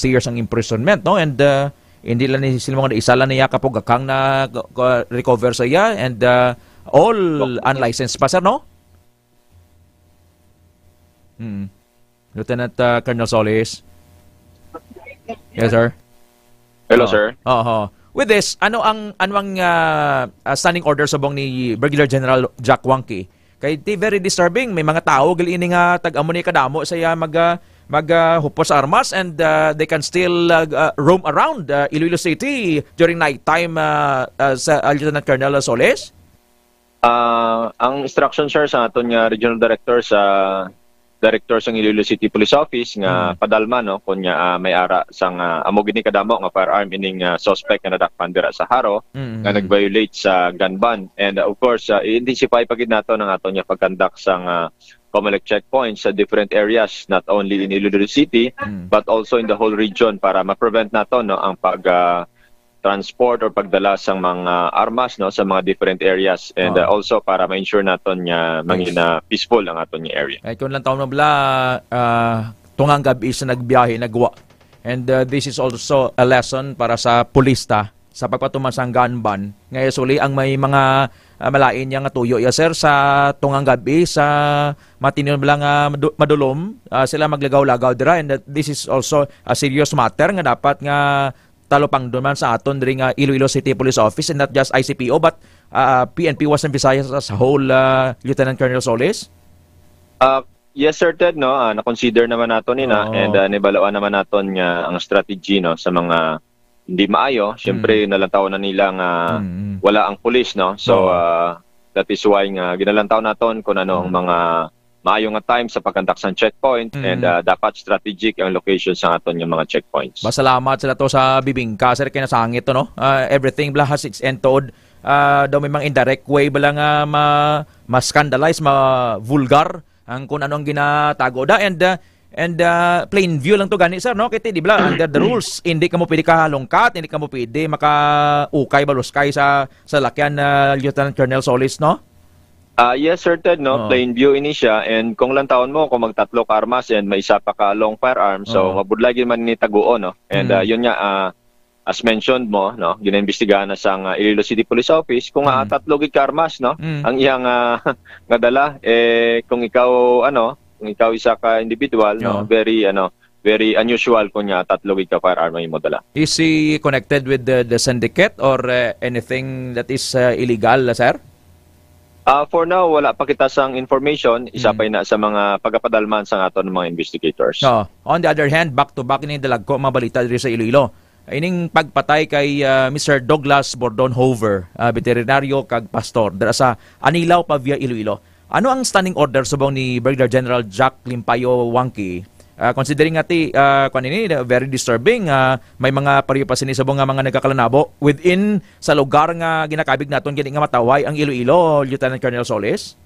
years ang imprisonment, and hindi lang ni sila mga isa lang niya kapag akang na recover sa iya, and all unlicensed pa, sir, Lieutenant Colonel Solis. Yes, sir. Hello, sir. With this, ano ang standing order subong ni Brigadier General Jack Wangki? Kay very disturbing, may mga tao gali ini nga tag-amo ni kadamo saya maghupos armas, and they can still roam around Iloilo City during night time, sa Lieutenant Colonel Solis? Ang instruction, sir, sa aton nga regional director sa Iloilo City Police Office nga padalma kung may ara sang amo gini kadamo nga firearm ining suspect nga nadakpan dira sa Haro nga nag-violate sa gun ban, and of course i-intensify pagid nato ng aton nga pagkandak sang Comelec checkpoints sa different areas, not only in Iloilo City but also in the whole region, para ma-prevent nato ang pag-transport or pagdala sa mga armas no sa mga different areas, and also para ma-ensure naton nga mangin peaceful ang aton nga area. Ay kun lang taon na bala tungang gabi sa nagbiyahe nagwa. And this is also a lesson para sa pulista sa pagpatuman sa gun ban. Ngayon suli ang may mga malain niya nga tuyo ya sir sa tungang gabi sa matiniyon lang madulom sila maglagaw-lagaw dira, and this is also a serious matter nga dapat nga talupang doon man sa aton diri nga Iloilo City Police Office, and not just ICPO but PNP Western Visayas as a whole. Lieutenant Colonel Solis? Yes sir Ted, no, na-consider naman naton nina, and nibalawaan naman naton nga ang strategy no sa mga hindi maayo. Siyempre nalantaw na nila nga wala ang pulis no, so that is why nga ginalantaw naton kung ano ang mga maayo nga time sa pagkandak sa checkpoint, and dapat strategic ang location sa aton yung mga checkpoints. Masalamat sila to sa bibingka sir kay nasangit to no. Everything bla has its end toward daw may mga indirect way bala nga ma-scandalize, ma-vulgar ang kung ano ang ginatago da, and plain view lang to gani sir no, kiti di bla under the rules hindi ka mo pwede kahalongkat, hindi ka mo pwede makaukay baluskay sa lakyan Lieutenant Colonel Solis no. Yes sir Ted, no, plain view ini siya, and kung lang taon mo kung magtatlo ka armas and may isa pa ka long firearm, so mabudlay man ni taguo no, and yun nga as mentioned mo no, ginaimbestigahan na sa Iloilo City Police Office kung tatlo gid ka armas no ang iyang nga dala, kung ikaw kung ikaw isa ka individual no, very unusual kung tatlo gid ka firearm mo dala. Is he connected with the syndicate or anything that is illegal sir? For now, wala pa kita sang information. Isa pa na sa mga pagapadalman sa aton mga investigators. On the other hand, back-to-back ini dalag ko mga balita diri sa Iloilo. Ining pagpatay kay Mr. Douglas Bordonhover, veterinaryo kag pastor dira sa Anilaw, Pavia, Iloilo. Ano ang standing order subong ni Brigadier General Jack Limpayo Wangki? Considering nga kanini very disturbing, may mga pariyo pa sinisabong nga mga nagkakalanabo within sa lugar nga ginakabig naton gini nga mataway ang Iloilo, Lieutenant Colonel Solis?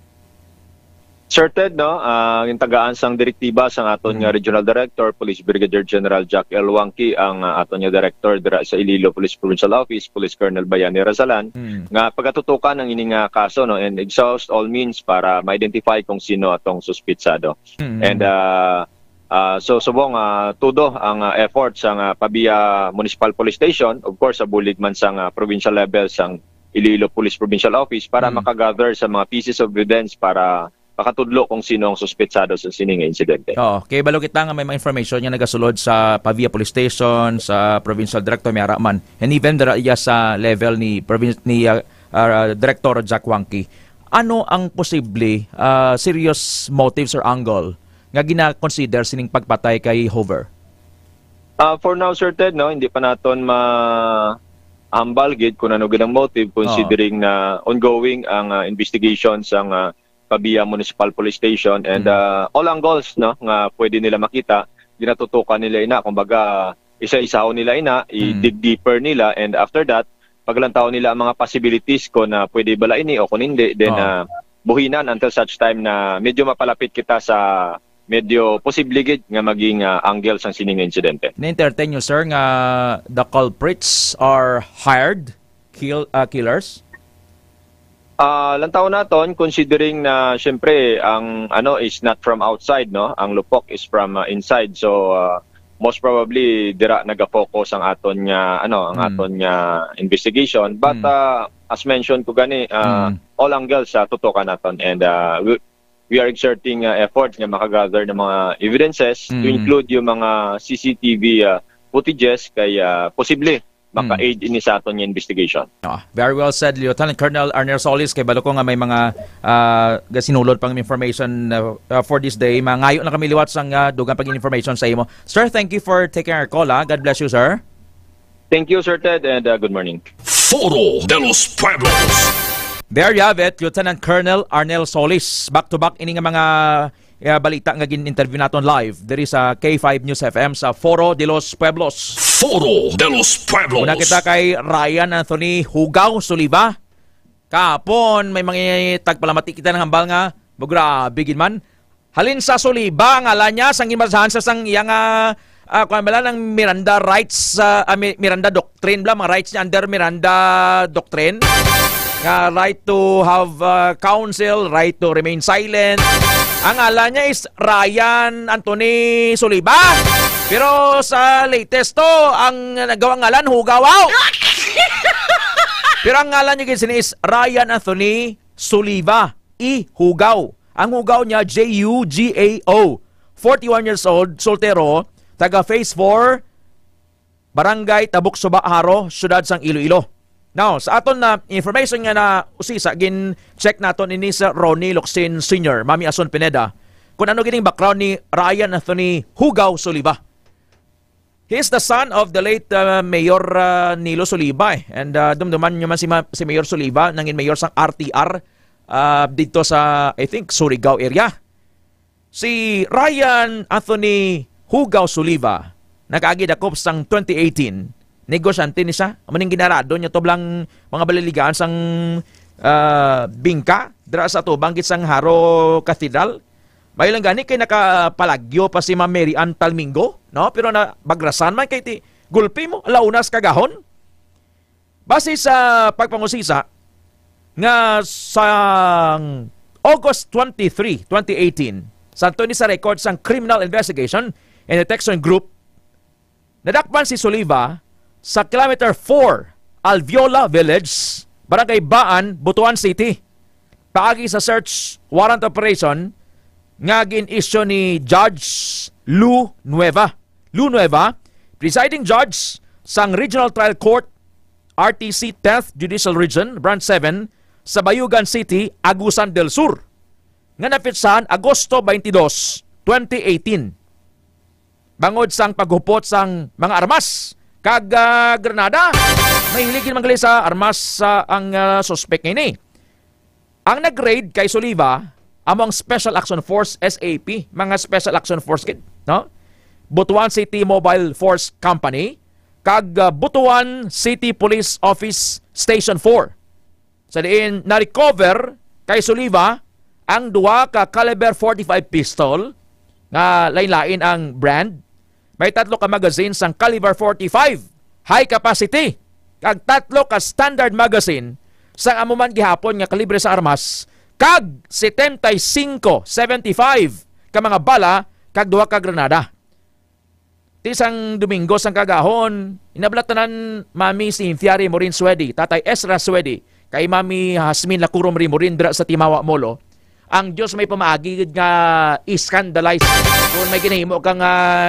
Sir Ted, no, yung tagaan sang direktiba sang aton nga Regional Director, Police Brigadier General Jack L. Wangki, ang aton nga Director dira sa Iloilo Police Provincial Office, Police Colonel Bayani Razalan, nga pagatutukan ang ini nga kaso no, and exhaust all means para ma-identify kung sino atong suspitsado. And so subong tudo ang effort sa Pabia Municipal Police Station, of course sa bulig man sa provincial level sang Iloilo Police Provincial Office para makagather sa mga pieces of evidence para makatudlo kung sino ang suspetsado sa sining insidente. Kay balo kita nga may mga information nga nagasulod sa Pavia Police Station, sa Provincial Director Miara man, and even dira sa level ni Director Jack Wangki. Ano ang posible serious motives or angle nga gina-consider sining pagpatay kay Hover? For now, Sir Ted, no, hindi pa naton hambal gid kung ano gid ang motive, considering na ongoing ang investigation sa Pabia Municipal Police Station, and all angles no nga pwede nila makita, ginatutukan nila ina, kumbaga isa-isaw nila ina, i-dig deeper nila, and after that paglantaw nila ang mga possibilities ko na pwede bala ini o kung hindi, then buhinan until such time na medyo mapalapit kita sa medyo posible gid nga maging angle sang sining insidente. Na-entertain nyo sir nga the culprits are hired killers? Lantaw naton, considering na syempre ang is not from outside no, ang lupok is from inside, so most probably dira naga-focus ang aton nga aton nga investigation, but as mentioned ko gani all angles sa tutukan naton, and we are exerting effort nga makagather ng mga evidences to include yung mga CCTV footages kay posible maka-aid ini sa aton nga investigation. Very well said, Lieutenant Colonel Arnel Solis. Kay balo ko nga may mga sinulod pang information for this day. Ngayon na kami liwat sang dugang pag information sa imo. Sir, thank you for taking our call. God bless you, sir. Thank you, Sir Ted, and good morning. Foro de los Pueblos. There you have it, Lieutenant Colonel Arnel Solis. Back-to-back ini nga mga balita nga gin-interview naton live. There is a K5 News FM sa Foro de los Pueblos. Foro de los Pueblos. Una kita kay Ryan Anthony Hugaw Soliva. Kahapon may mga tagpalamati kita ng hambal nga grabe gid man. Halin sa Soliva ang ala niya sang ginbasahan sa sang iyang kung bala ng Miranda rights, Miranda doctrine bla, mga rights niya under Miranda doctrine. Right to have counsel, right to remain silent. Ang ngalan niya is Ryan Anthony Soliva. Pero sa latest to, ang nagawang ngalan, Hugawaw. Pero ang ngalan niya is Ryan Anthony Soliva. Hugaw. Ang Hugaw niya, Jugao. 41 years old, soltero, taga Phase 4, Barangay Tabuk Suba, Haro, Syudad sang Iloilo. Now, sa aton na information nga na usisa, gin-check naton ini sa Ronnie Locsin Sr., Mami Ason Pineda, kung ano gining background ni Ryan Anthony Hugaw Soliva. He is the son of the late Mayor Nilo Soliva. And dumduman nyo man si Mayor Soliva, nangin mayor sang RTR dito sa, I think, Surigao area. Si Ryan Anthony Hugaw Soliva, nag-agi dakop sang 2018, negosyante ni siya. Maning ginarado niya to blang mga baliligaan sang bingka, dra sa to, banggit sang Haro Cathedral. May lang gani kay nakapalagyo pa si Ma'am Mary Ann Talmingo, no? Pero na bagrasan man kay ti gulpi mo, launas kagahon. Base sa pagpangusisa, nga sang August 23, 2018, santo ni sa record sang Criminal Investigation and Detection Group, nadakpan si Soliva sa kilometer 4, Alviola Village, Barangay Baan, Butuan City. Paagi sa search warrant operation nga gin-issue ni Judge Lou Nueva. Lou Nueva, presiding judge sang Regional Trial Court, RTC 10th Judicial Region, Branch 7, sa Bayugan City, Agusan del Sur. Nga napitsahan Agosto 22, 2018. Bangod sang paghupot sang mga armas kag granada. May hiligin manggali sa armas ang suspect ini. Ang nag-raid kay Soliva among Special Action Force SAP, mga Special Action Force kid, no? Butuan City Mobile Force Company kag Butuan City Police Office Station 4. Sa diin na-recover kay Soliva ang duwa ka caliber 45 pistol nga lain-lain ang brand. May 3 ka magazine sang caliber 45 high capacity kag 3 ka standard magazine sang amuman gihapon nga kalibre sa armas kag 75 ka mga bala kag 2 ka granada. Tisang Domingo sang kagahon, inablatanan Mami Cynthia Rimorin Swedi, Tatay Ezra Swedi, kay Mami Hasmin Lacurom Rimorin dra sa Timawa Molo. Ang Diyos may pamaagi nga i-scandalize kung may ginahimo kang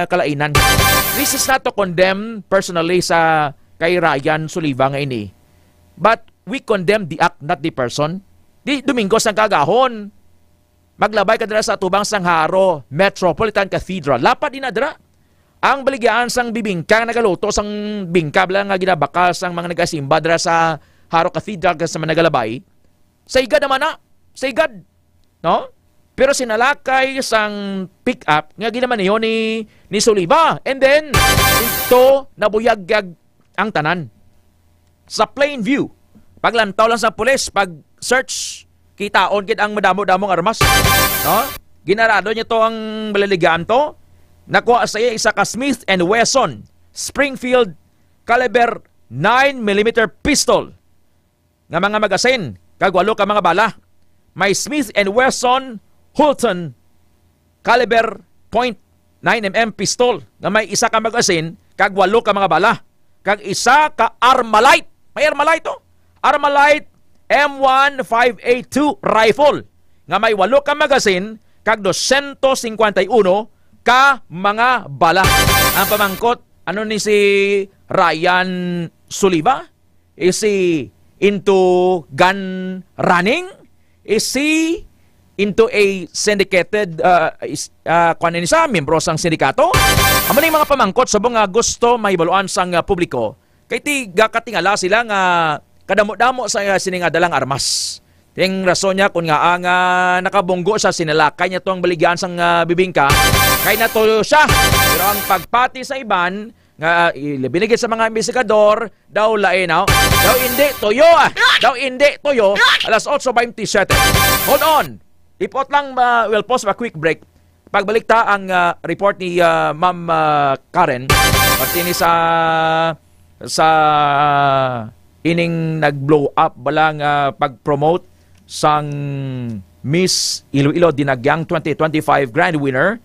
kalainan. This is not to condemn personally sa kay Ryan Soliva nga ini. But we condemn the act, not the person. Di Domingo sang kagahon, maglabay ka dira sa tubang sang Haro Metropolitan Cathedral. Lapad din na dira. Ang baligyan sang bibingka nagaluto sang bingka bala nga ginabakal sang mga nagasimba dira sa Haro Cathedral sa managalabay. Sa igad naman na. Sa igad. No? Pero sinalakay sang pick-up nga ginaman niyo ni Soliva. And then, ito nabuyagyag ang tanan. Sa plain view, paglantaw lang sa pulis, pag search, kitaon kit ang madamo-damong armas. No? Ginarado niya to ang balaligaan to. Nakuha sa iya isa ka Smith & Wesson Springfield caliber 9mm pistol nga mga magasin, kag 8 ka mga bala. May Smith & Wesson Hulton caliber .9mm pistol nga may isa ka magasin kag 8 ka mga bala. Kag isa ka Armalite. May Armalite to. Armalite M1582 rifle nga may 8 ka magasin kag 251 ka mga bala. Ang pamangkot, ano ni si Ryan Soliva? Is he into gun running? Is he into a syndicated kuan ni sa miyembro sang sindikato? Amo ni mga pamangkot subong nga gusto mahibaluan sang publiko kay ti gakatingala sila nga kadamo-damo sa siningadalang armas. Ting rason niya kung nga ang nakabunggo sa sinalakay niya to ang baligyan sang bibingka kay natuyo siya. Pero ang pagpati sa iban nga binigay sa mga investigador daw lainaw. Daw hindi toyo Daw hindi toyo. Alas 8:27. Hold on. Ipot lang we'll pause a quick break. pagbalik ta ang report ni Ma'am Karen, pati ni sa ining nag-blow up balang pag-promote sang Miss Iloilo Dinagyang 2025 Grand Winner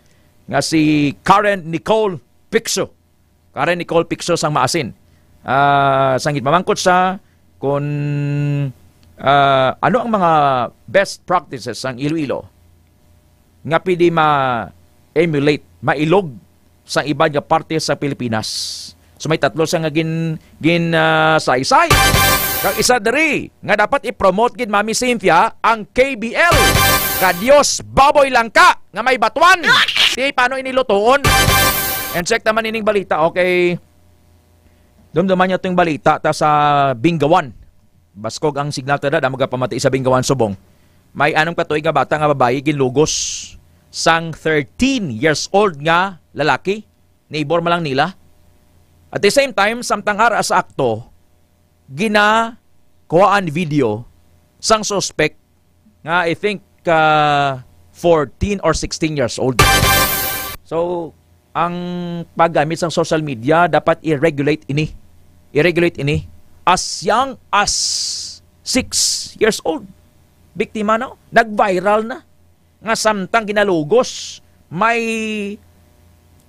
nga si Karen Nicole Picso. Karen Nicole Picso sang maasin. Sangit mamangkot sa kung ano ang mga best practices sang Iloilo nga pwede ma-emulate, mailog sa iba nga parte sa Pilipinas. So may tatlo sa nga saysay. Kag isa diri nga dapat i-promote gid Mami Cynthia ang KBL. Kadios baboy langka nga may batuan. Di paano inilutoon. And check naman ining balita. Okay. Dumduman niya itong balita ta sa Bingawan. Baskog ang signal tada da magapamati sa Bingawan Subong. May anong katuig nga bata nga babae ginlugos sang 13 years old nga lalaki. Neighbor malang nila. At the same time, samtang ara sa akto, ginakuhaan video sang suspect nga I think 14 or 16 years old. So, ang paggamit sang social media dapat i-regulate ini. I-regulate ini as young as 6 years old. Biktima na, nag-viral na. Nga samtang ginalugos, may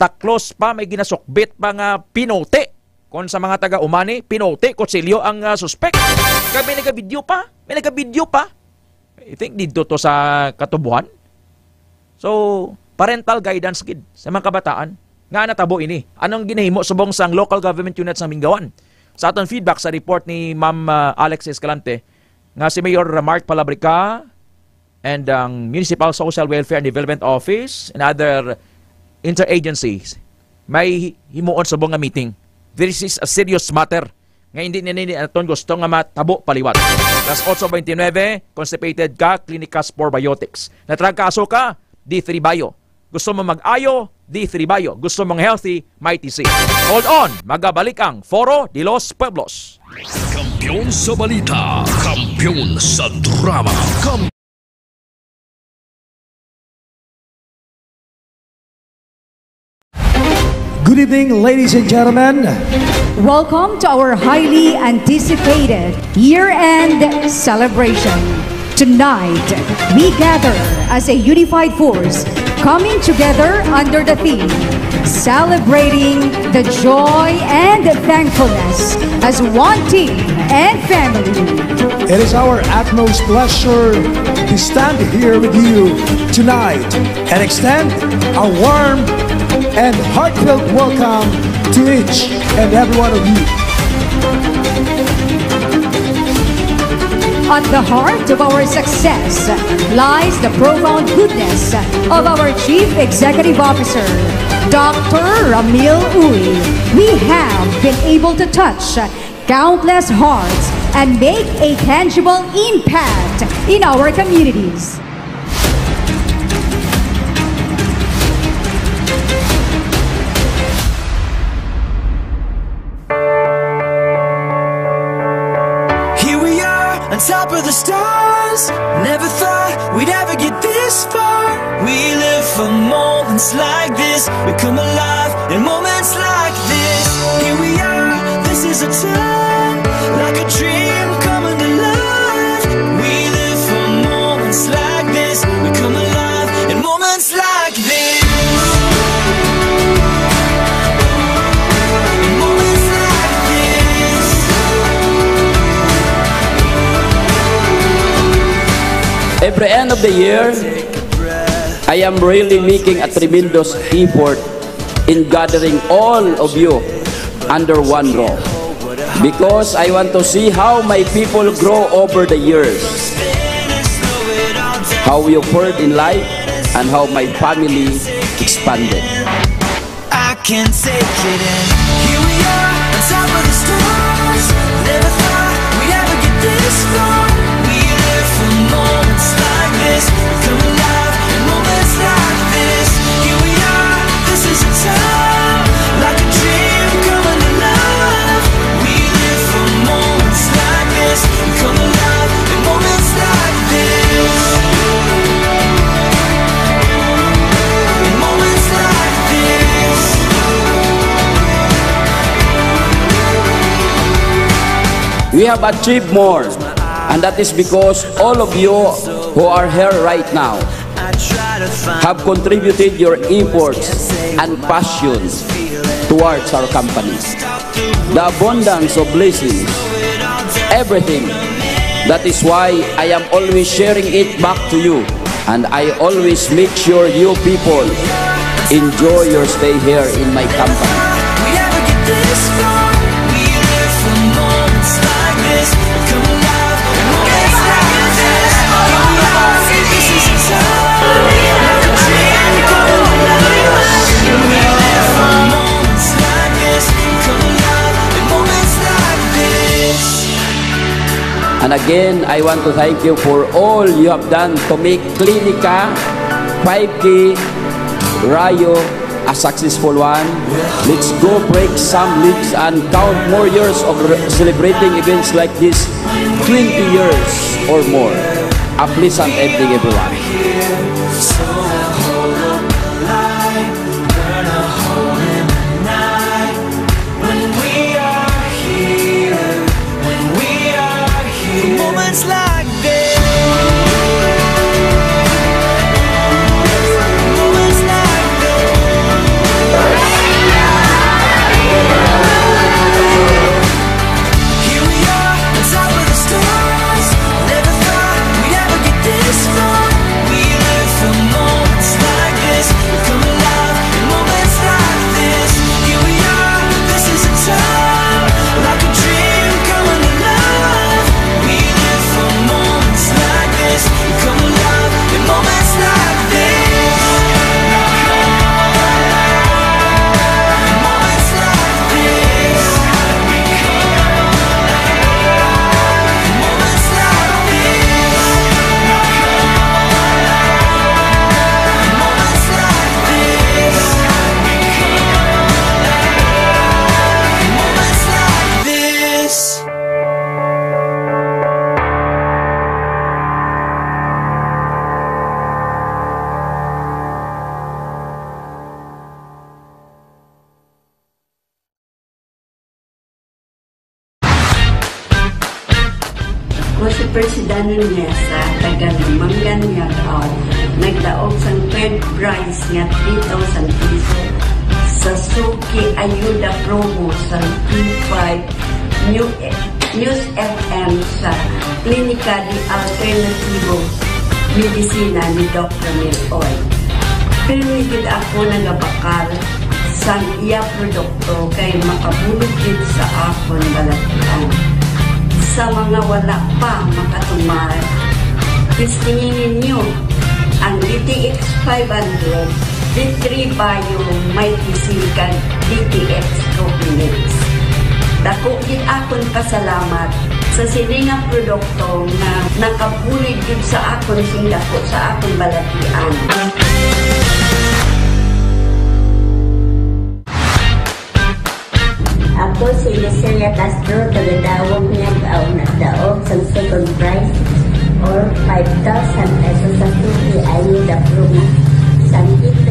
taklos pa, may ginasukbit pa nga pinote. Kung sa mga taga-umani, pinote, kutsilyo ang suspect. Kaya may nagka-video pa. May nagka-video pa. I think dito to sa katubuhan. So, parental guidance kid sa mga kabataan. Nga natabo ini. Anong ginahimo subong sang local government unit sa Mingawan? Sa aton feedback sa report ni Ma'am Alex Escalante, nga si Mayor Mark Palabrica and ang Municipal Social Welfare and Development Office and other interagencies may himuon subong nga meeting. This is a serious matter. Nga hindi nini aton gusto nga matabo paliwat. Plus 829, constipated ka, Clinicas Probiotics. Natragkaso ka, D3 Bio. Gusto mo mag-ayo, D3 Bio. Gusto mong healthy, may TC. Hold on, magabalik ang Foro de los Pueblos. Kampiyon sa balita, kampiyon sa drama. Good evening, ladies and gentlemen. Welcome to our highly anticipated year-end celebration. Tonight, we gather as a unified force, coming together under the theme, celebrating the joy and thankfulness as one team and family. It is our utmost pleasure to stand here with you tonight and extend a warm and heartfelt welcome to each and every one of you. At the heart of our success lies the profound goodness of our Chief Executive Officer, Dr. Ramil Uy. We have been able to touch countless hearts and make a tangible impact in our communities. On top of the stars, never thought we'd ever get this far. We live for moments like this. We come alive in moments like this. Here we are, this is a time, like a dream coming to life. We live for moments like this. We come alive in moments like this. Every end of the year, I am really making a tremendous effort in gathering all of you under one roof because I want to see how my people grow over the years, how we occurred in life, and how my family expanded. I can't take it in. Here we are, on top of the stars. Never thought we'd ever get this far. We live for moments like this. We come alive in moments like this. Here we are, this is a time, like a dream coming to life. We live for moments like this. We come alive in moments like this. In we have achieved more. And that is because all of you who are here right now have contributed your efforts and passion towards our company. The abundance of blessings, everything. That is why I am always sharing it back to you. And I always make sure you people enjoy your stay here in my company. And again, I want to thank you for all you have done to make Clinica 5K Rayo a successful one. Let's go break some leagues and count more years of celebrating events like this, 20 years or more. A pleasant evening, everyone. Moments like this. Moments like this. Here we are on top of the stars. Never thought we'd ever get this far. We live for moments like this. We come alive in moments like this. Here we are, this is a time like a dream coming alive. We live for moments like this. We come alive in moments like this. Moments like this. Moments like this. Moments like this. Moments like this. Ako si Presidano Nesa, taga Lumanggan nga daw, nagdaog sang third prize nga 3,000 piso sa Suki Ayuda Promo sa P5 News FM sa Klinika di Alternativo Medicina ni Dr. Miloy. Pinigid ako nagabakal sa iya produkto kay makabulog din sa akon balatian. Sa mga wala pa makatumar, tistingin ninyo ang DTX 500, D3 Bio, may pisikan DTX Copinix. Dako din akong pasalamat sa siningang produkto na nakabulig din sa akon singdako sa akong balatian. Ako si Licelia Castro, tagadawag niya nagdaog sa second prize or 5,000 pesos sa Suki Ayuda Promo. Sa D3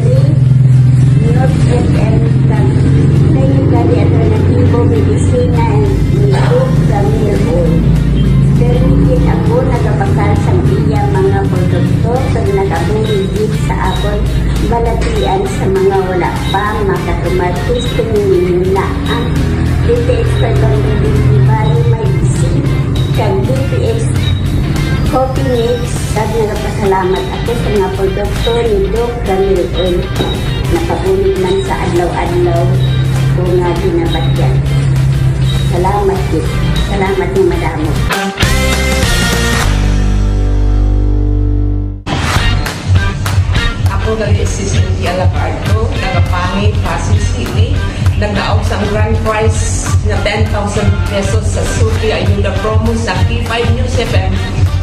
North FM Klinika di Alternativo Medicina ni Dr. Miloy. Permitin ako nagabakal sa iya mga produkto sa nakabuligid sa akon balatian sa mga wala pa makatumatis tingin na ang DTX 500 bali may isip kag DTX Coffee Mix. Sad nagapasalamat ako sa mga produkto ni Dr. Miloy. Nakabulig man sa adlaw-adlaw ko nga ginabatyan. Salamat din. Salamat ng madamo. Ako gali si Cynthia Lacardo, nagapangit, Pasig City. Nagdaog sa grand prize na 10,000 pesos sa Suki Ayuda Promo sa P5 News FM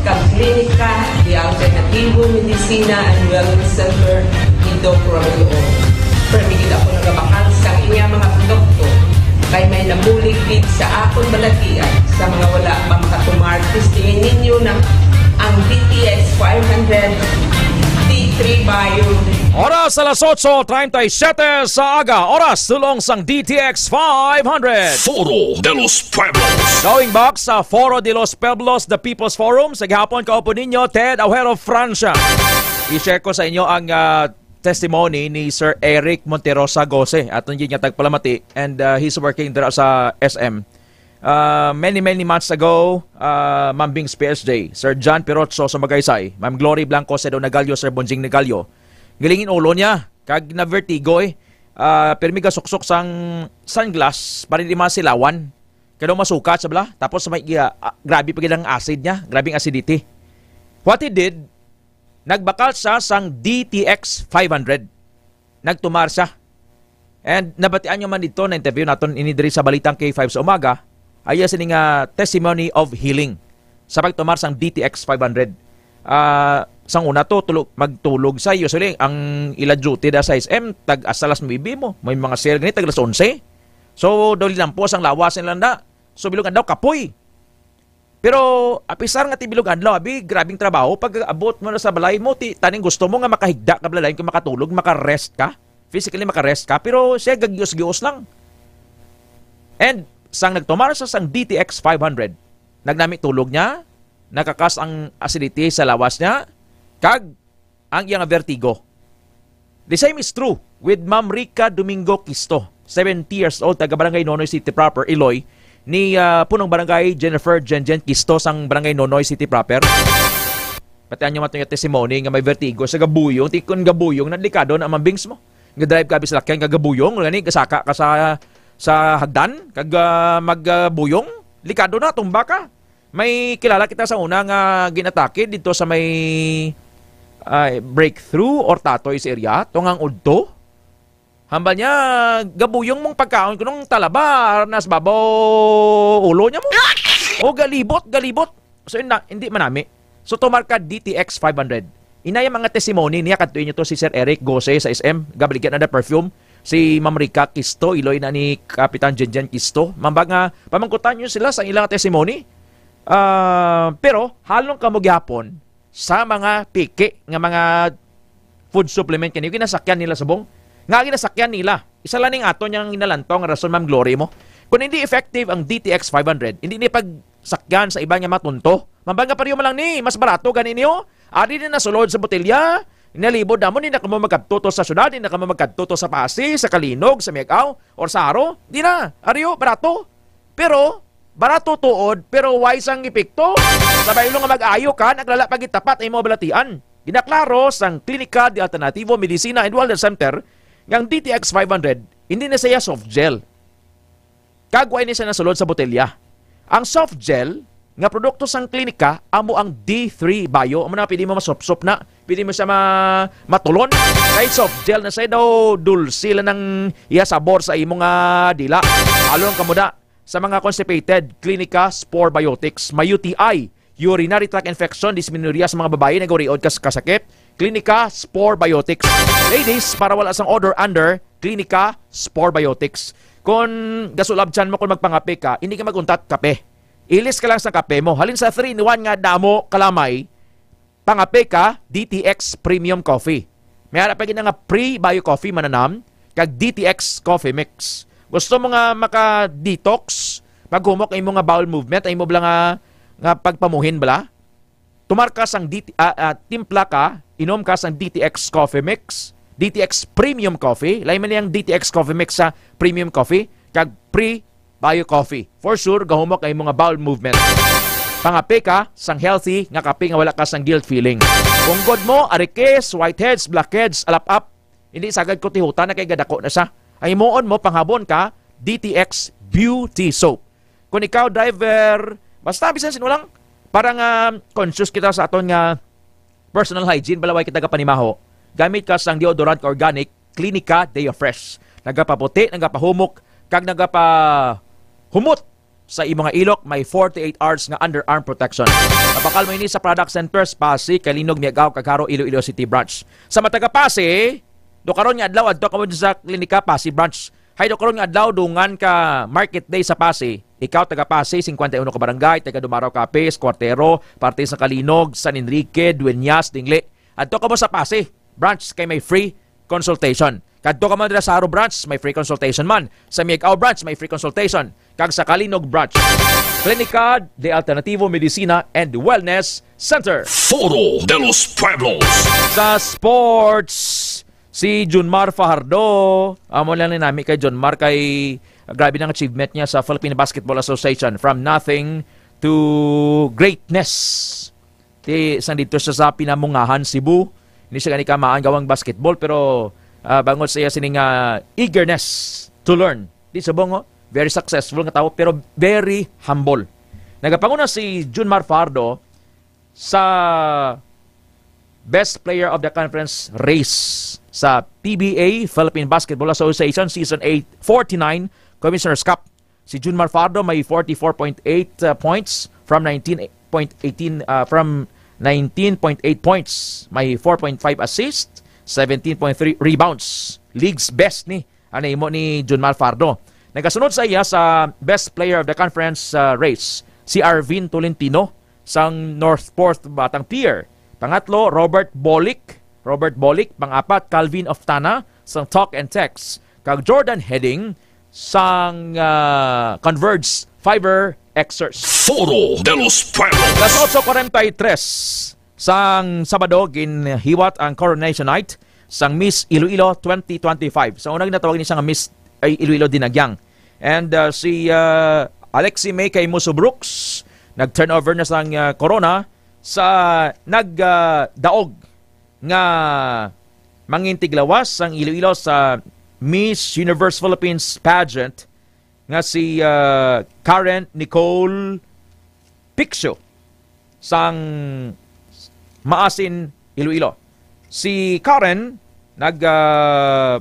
kag Klinika di Alternativo Medicina and Wellness Center ni Dr. Miloy. Permigid ako nagabakal sa inya mga produkto kay may nabuligid sa akong balatian sa mga wala pa makatumartis. Tingin ninyo na ang DTX 500 D3 Bio Oras alas 8:37 sa aga. Oras tulong sang DTX 500. Foro de los Pueblos. Going back sa Foro de los Pueblos, the People's Forum. Sa gihapon kaupo ninyo, Ted Aguero, Francia. I-share ko sa inyo ang testimony ni Sir Eric Monterosa Gose. At hindi niya tagpalamati. And he's working there sa SM. Many months ago, Ma'am Bing's PSJ, Sir John Pirotso sa Magaysay, Ma'am Glory Blanco Sedo Nagalyo, Sir Bonjing Nagalyo. Galingin ulo niya, kag na vertigo pero may gasuksok sang sunglass para di masilawan. Kaya masukat sa bala, tapos may grabe pag ang acid niya, grabing acidity. What he did, nagbakal siya sang DTX 500. Nagtumar siya. And nabatian nyo man dito na interview natin inidiri sa Balitang K5 sa umaga, ay sining testimony of healing sa pagtumar sang DTX 500. Sang una to magtulog sa usually ang ila duty da sa SM tag asalas 9 mo may mga sale ganito tag alas 11 so doli lang po sang lawas nila na so bilugan daw kapoy pero apisar nga ti bilugan daw abi grabing trabaho pag abot mo na sa balay mo ti taning gusto mo nga makahigda ka balay kung makatulog makarest ka physically makarest ka pero siya gagyos-gyos lang and sang nagtumar sa sang DTX 500 nagnami tulog niya nakakas ang acidity sa lawas niya kag ang iyang vertigo. The same is true with Ma'am Rica Domingo Kisto, 70 years old, taga Barangay Nonoy City Proper, Iloy, ni punong Barangay Jennifer Jenjen Kisto sang Barangay Nonoy City Proper. Patian nyo matong yung testimony nga may vertigo sa gabuyong, tikon gabuyong, nadlikado na mambings mo. Nga drive ka bisalakyan kagabuyong, gani gasaka ka sa hagdan, kag magbuyong, likado na, tumba ka. May kilala kita sa una nga ginatake dito sa may breakthrough or Tatoy's area, tungang udto. Hambal niya, gabuyong mong pagkaon ko nung talaba, nas babaw ulo niya mo. O galibot. So hindi manami. So tumarka DTX 500. Inaya mga testimony niya, kantuin niyo to si Sir Eric Gose sa SM, gabaligyan na perfume. Si Ma'am Rica Kisto, Iloy na ni Kapitan Jenjen Kisto. Mambag nga, pamangkutan niyo sila sa ilang testimony. Pero halong kamugyapon sa mga piki nga mga food supplement kanyo ginasakyan nila subong nga ginasakyan nila isa lang ning ato niyang inalantong rason Ma'am Glory mo kung hindi effective ang DTX 500 hindi ni pagsakyan sa ibang nga matunto mambanga pariyo man lang ni mas barato ganin niyo adi din nasulod sa botelya inalibod na mo ni nakamo magkadto sa syudad ni nakamo magkadto sa Pasig sa Kalinog sa Miagaw or sa Aro di na ariyo barato pero barato tuod, pero wise ang epekto. Sabay lo nga mag-ayo ka, naglala pagitapat ay mo balatian. Ginaklaro sang Klinika de Alternativo Medicina and Wellness Center ng DTX 500, hindi na siya soft gel. Kagway ni siya nasulod sa botelya. Ang soft gel, nga produkto sang klinika, amo ang D3 Bio. Amo na, pili mo masop-sop na. Pili mo siya matulon. Kahit soft gel na siya daw, dulce lang ng sabor sa imong dila. Along kamuda. Sa mga constipated, Klinika Spore Biotics, may UTI, urinary tract infection, dysmenorrhea sa mga babae na guriod kasakit, Klinika Spore Biotics. Ladies, para wala sang order under, Klinika Spore Biotics. Kung gasulab dyan mo kung magpangape ka, hindi ka maguntat kape. Ilis ka lang sa kape mo. Halin sa 3-in-1 nga damo kalamay, pangape ka, DTX Premium Coffee. May harap pa nga pre-bio coffee mananam, kag DTX Coffee Mix. Gusto mo nga maka-detox, paghumok ay mo nga bowel movement, ay mo bala nga pagpamuhin bala. Tumarka sang timpla ka, inom ka sang DTX Coffee Mix, DTX Premium Coffee, lain man niyang DTX Coffee Mix sa Premium Coffee, kag pre-bio coffee. For sure, gahumok ay mo nga bowel movement. Pangape ka sang healthy nga kape nga wala ka sang guilt feeling. Kung god mo, arikes, whiteheads, blackheads, alap-up, hindi sagad ko tihuta na kay gadako na siya. Ay moon mo, panghabon ka, DTX Beauty Soap. Kung ikaw, driver, basta bisan sinulang, parang conscious kita sa aton nga personal hygiene, balaway kita kapanimaho. Gamit ka sang deodorant organic, Klinika Deo Fresh. Nagapaputi, nagapahumok, kag nagapahumot sa imong ilok, may 48 hours nga underarm protection. Napakal mo ini sa Product Centers, Pasig, Kalinog, Miagaw, Kagaro, Iloilo City Branch. Sa Mataga Pasig, do karon nga adlaw adto ka mo sa Klinika Pasig Branch. Hay do karon nga adlaw dungan ka Market Day sa Pasig. Ikaw taga Pasig 51 ka barangay, taga Dumaraw Capiz, Cuartero, parte sa Kalinog, San Enrique, Dueñas, Dingle. Adto ka mo sa Pasig Branch kay may free consultation. Kadto ka man dira sa Haro branch, may free consultation man. Sa Miagao branch, may free consultation. Kag sa Kalinog branch, Clínica de Alternativo Medicina and Wellness Center. Foro de los Pueblos. Sa sports, si Junmar Fajardo, amo lang ni nami kay Junmar kay grabe ng achievement niya sa Philippine Basketball Association, from nothing to greatness. Sandito siya sa Pinamungahan, Cebu. Hindi siya gani kamaan gawang basketball, pero bangon siya sining eagerness to learn. Di sa bongo, very successful nga tao, pero very humble. Nagapanguna si Junmar Fajardo sa Best Player of the Conference race sa PBA, Philippine Basketball Association Season 8-49 Commissioner's Cup. Si Junmar Fajardo may 44.8 points from 19.8 points. May 4.5 assists, 17.3 rebounds. League's best ni imo ni Junmar Fajardo. Nagasunod sa iya sa Best Player of the Conference race si Arvin Tolentino sang Northport Batang Pier. Pangatlo, Robert Bolick. Pang-apat, Calvin Oftana sang Talk and Text. Kag Jordan Heading sang Converge Fiber Xers. Foro de los Pueblos. Las 8:43 sang Sabado ginhiwat ang Coronation Night sang Miss Iloilo 2025. So unang natawag ni siyang Miss Iloilo Dinagyang. And si Alexi May kay Muso Brooks nag-turnover na sang corona sa nagdaog nga mangintiglawas sang Iloilo sa Miss Universe Philippines pageant nga si Karen Nicole Piccio sang Maasin, Iloilo. Si Karen nagpanguna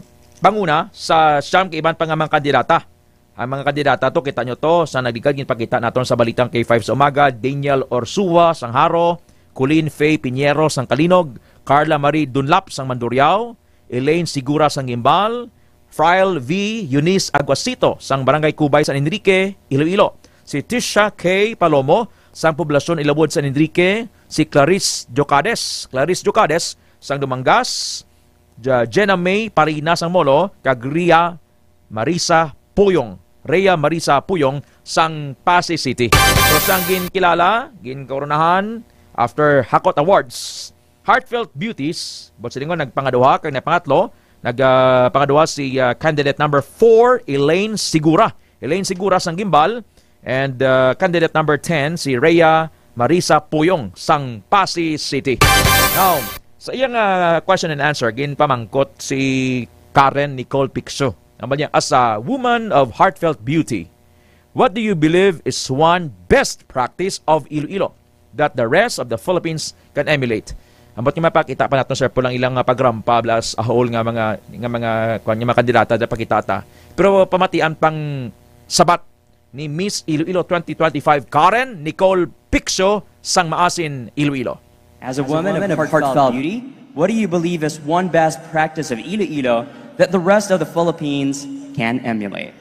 sa siyam kay iban pang mga kandidata. Ang mga kandidata to, kita nyo to sa nagligad ginpakita naton sa balitang K5 sa umaga. Daniel Orsua sang Haro, Colleen Faye Piñero sang Kalinog, Carla Marie Dunlap sang Mandurriao, Elaine Sigura sang Gimbal, Frail V. Eunice Aguasito sang Barangay Cubay San Enrique, Iloilo. Si Tisha K. Palomo sang Poblasyon Ilabod San Enrique, si Clarice Jocades sang Dumangas, Jenna May Parina sang Molo, kag Rhea Marisa Puyong sang Pasay City. So sang ginkoronahan after Hakot Awards, Heartfelt Beauties, but silingon nagpangaduha kag pangatlo, nagpangaduha si candidate number 4 Elaine Sigura sang Gimbal, and candidate number 10 si Rhea Marisa Puyong sang Pasay City. Now, sa iyang question and answer, ginpamangkot si Karen Nicole Piccio. Naman niya, as a woman of heartfelt beauty, what do you believe is one best practice of Iloilo that the rest of the Philippines can emulate? Ambot nga mapakita pa natin, sir, po lang ilang pagrampa plus a whole nga mga kandidata na pakitata. Pero pamatian pang sabat ni Miss Iloilo 2025, Karen Nicole Piccio sang Maasin, Iloilo. As a woman of heartfelt beauty, what do you believe is one best practice of Iloilo that the rest of the Philippines can emulate?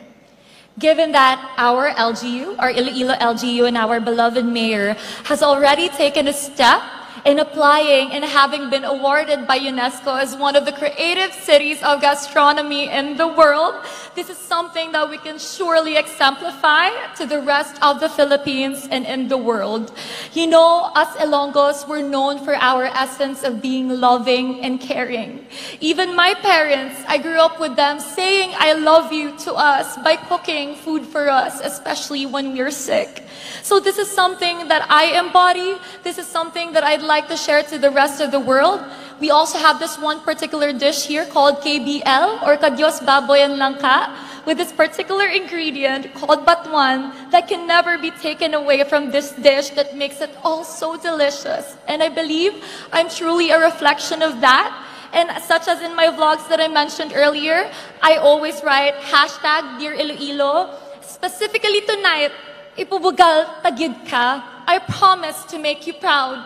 Given that our LGU, our Iloilo LGU, and our beloved mayor has already taken a step in applying and having been awarded by UNESCO as one of the creative cities of gastronomy in the world, this is something that we can surely exemplify to the rest of the Philippines and in the world. You know, us Ilonggos were known for our essence of being loving and caring. Even my parents, I grew up with them saying I love you to us by cooking food for us, especially when we're sick. So this is something that I embody. This is something that I'd like to share to the rest of the world. We also have this one particular dish here called KBL, or Kadyos Baboy and Langka, with this particular ingredient called batuan that can never be taken away from this dish that makes it all so delicious. And I believe I'm truly a reflection of that. And such as in my vlogs that I mentioned earlier, I always write hashtag Dear Iloilo. Specifically tonight, ipubugal tagid ka. I promise to make you proud.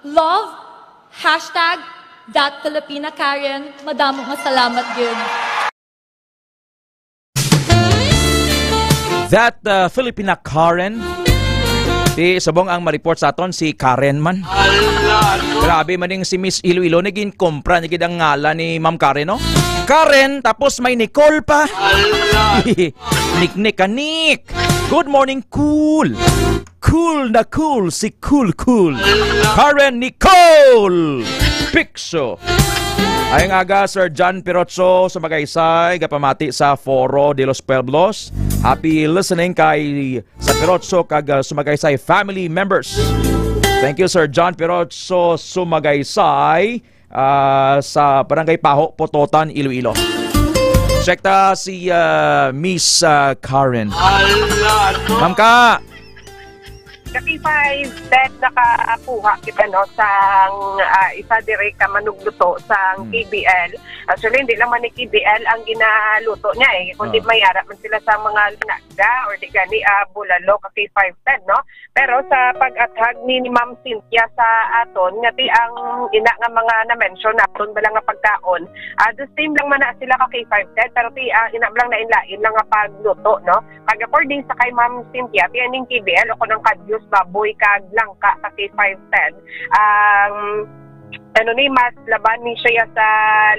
Love, hashtag that Filipina Karen. Madamo nga salamat gid. That Filipina Karen Di subong ang ma-report sa aton si Karen man. Grabe maning si Miss Iloilo naging kompra niya gid ang ngalan ni Ma'am Karen, no? Karen, tapos may Nicole pa. Nick. Good morning, cool. Cool na cool si Cool. Karen Nicole Picso. Ayong aga, Sir John Pirotso sa Magaysay, gapamati sa Foro de los Pueblos. Happy listening kay sa Pirotso kag Sumagaysay family members. Thank you, Sir John Pirotso Sumagaysay sa Barangay Paho, Pototan, Iloilo. Check ta si Miss Karen. Ma'am ka. K5 that nakakuha kita no sang isa dire ka manugluto sang KBL. Actually hindi lang man ni KBL ang ginaluto niya kundi mayara man sila sa mga naga or di gani bulalo ka K5 no. Pero sa pag-athag ni Ma'am Cynthia sa aton ngati ang ina nga mga na-mention naton bala nga pagkaon. The same lang man na sila ka K5 pero ti ina lang na inlain lang nga pagluto no. Pag according sa kay Ma'am Cynthia ti aning KBL o kunang kadyos baboy kag langka sa K510 ano ni mas laban ni siya sa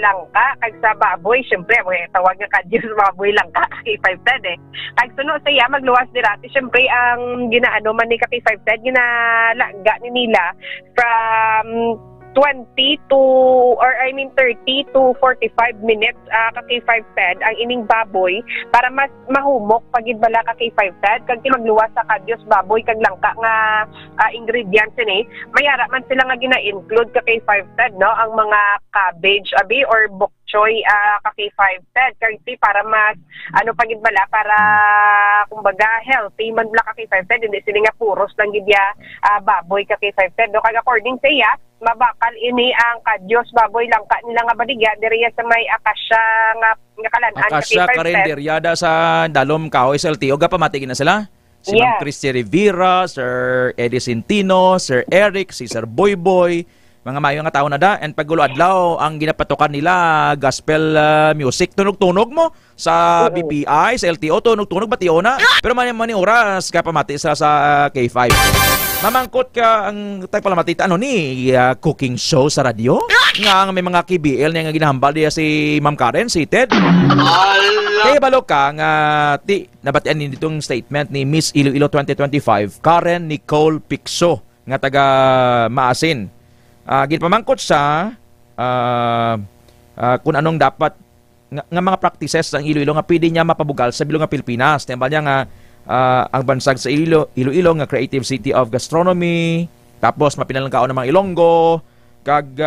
langka kag sa baboy syempre tawag nga kadyos baboy langka K510 kag suno sa iya magluwas dirati syempre ang ginaano man ni K510 ginalaga ni nila from 20 to 30 to 45 minutes ka K510 ang ining baboy para mas mahumok pagid bala ka K510 kag magluwas sa kadyos baboy kag langka nga ingredients ni mayara man sila nga gina-include ka K510 no ang mga cabbage abi or bok choy ka K510 kasi para mas pagid bala para kumbaga healthy man bala ka K510 hindi sila nga puros lang gid baboy ka K510 no kag according sa iya mabakal ini ang kadyos baboy langka nila nga baligya diriya sa may akasya nga kalanan Akasya karinderyada sa Dalom Kahoy sa LTO gapamatigi na sila. Si Ma'am Christy Rivera, Sir Eddie Centino, Sir Eric, si Sir Boyboy, mga mayo nga tao na da. And paggulo adlaw ang ginapatukan nila gospel music. Tunog-tunog mo sa BPI, sa LTO, tunog-tunog batiyo na. Pero mani oras kapamati sa K5. Mamangkot ka ang tagpalamatita ni cooking show sa radyo? Nga may mga KBL nga ginahambal diya si Ma'am Karen, si Ted. Kaya balo ka nga nabatian din ditong statement ni Miss Iloilo 2025, Karen Nicole Picso, nga taga Maasin. Ginpamangkot sa kung anong dapat nga mga practices ng Iloilo nga pwede niya mapabugal sa bilog nga Pilipinas. Tembal niya nga ang bansag sa Iloilo nga creative city of gastronomy, tapos mapinalangkaon ng mga Ilonggo, kag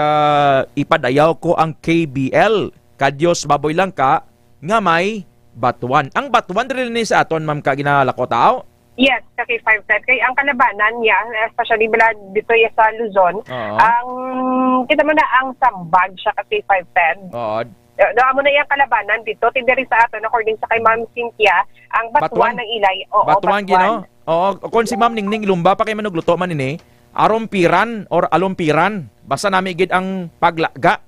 ipadayaw ko ang KBL, kadyos baboy langka, nga may batuan. Ang batuan rin ni sa aton, ma'am, ka ginalako tao? Yes, sa K510. Kaya ang kalabanan niya, especially bila dito sa Luzon, ang kita mo na ang sambag siya ka K510. Mo na yung kalabanan dito, tindiri sa aton, according sa kay Ma'am Cynthia, ang batuan ng ilay. Batuan, gino? Oo, kung si Ma'am Ningning Lumba pa kayo manugluto man ini, arompiran or alumpiran, basta namin gid ang paglaga.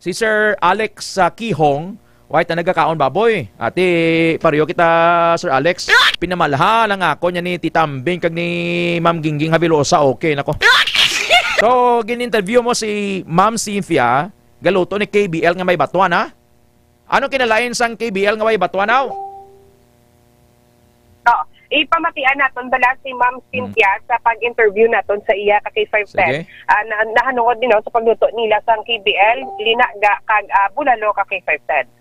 Si Sir Alex Kihong, white na nagkakaon baboy. Ati, pariyo kita, Sir Alex, pinamalaha lang ako niya ni Titambing kag ni Ma'am Gingging Habilosa, okay, nako. So, gin-interview mo si Ma'am Cynthia, galuto ni KBL nga may batuan, ha? Ano kinalain sang KBL nga may batuan, ha? Ipamatian naton bala si Ma'am Cynthia sa pag-interview naton sa iya ka K510. Nahanungod din sa pagluto nila sang KBL, linaga kag bulalo ka K510.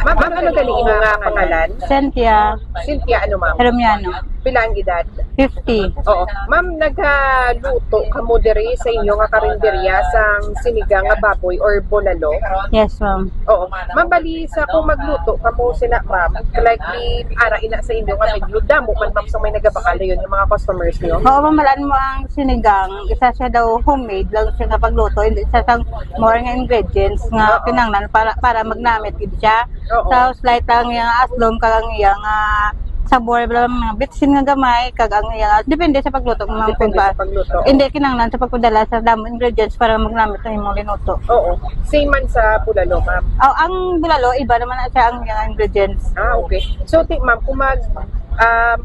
Ma'am, ano galing imo nga pangalan? Cynthia. Cynthia, ano ma'am? Hermiano. Pilang edad? 50. Oo. Ma'am, nagluto ka mo diri sa inyo nga karinderya sang sinigang nga baboy or bolalo? Yes, ma'am. Oo. Ma'am, bali sa kung magluto ka mo sila, ma'am, likely ara ina sa inyo nga medyo damo man ma'am sa may nagabakala yun yung mga customers niyo? Oo, mamalaan mo ang sinigang. Isa siya daw homemade lang siya nga pagluto. Hindi siya sang more nga ingredients nga pinangnan para magnamit gid siya. So, slight lang yung aslom kang iyang sabor bla mga bitsin nga gamay kag ang iya depende sa pagluto ma'am kung ba. Hindi kinahanglan sa pagpadala sa damo ingredients para maglamit ng imong linuto. Oo. Same man sa bulalo, ma'am. Ang bulalo iba naman na siya ang iyang ingredients. Okay. So ma'am,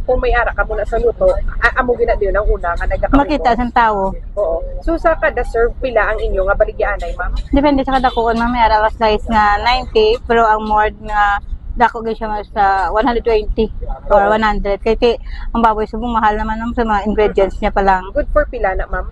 kung may ara ka muna sa luto, amo gina din ang una nga nagkakamay Makita sa tao. Oo. So sa kada serve pila ang inyo nga baligyanay, ma'am? Depende sa kada kuon ma'am, may ara ka slice nga 90 pero ang more nga dako gyud siya sa 120 or 100 kay ang baboy subong mahal naman sa mga ingredients niya pa lang. Good for pila na, ma'am?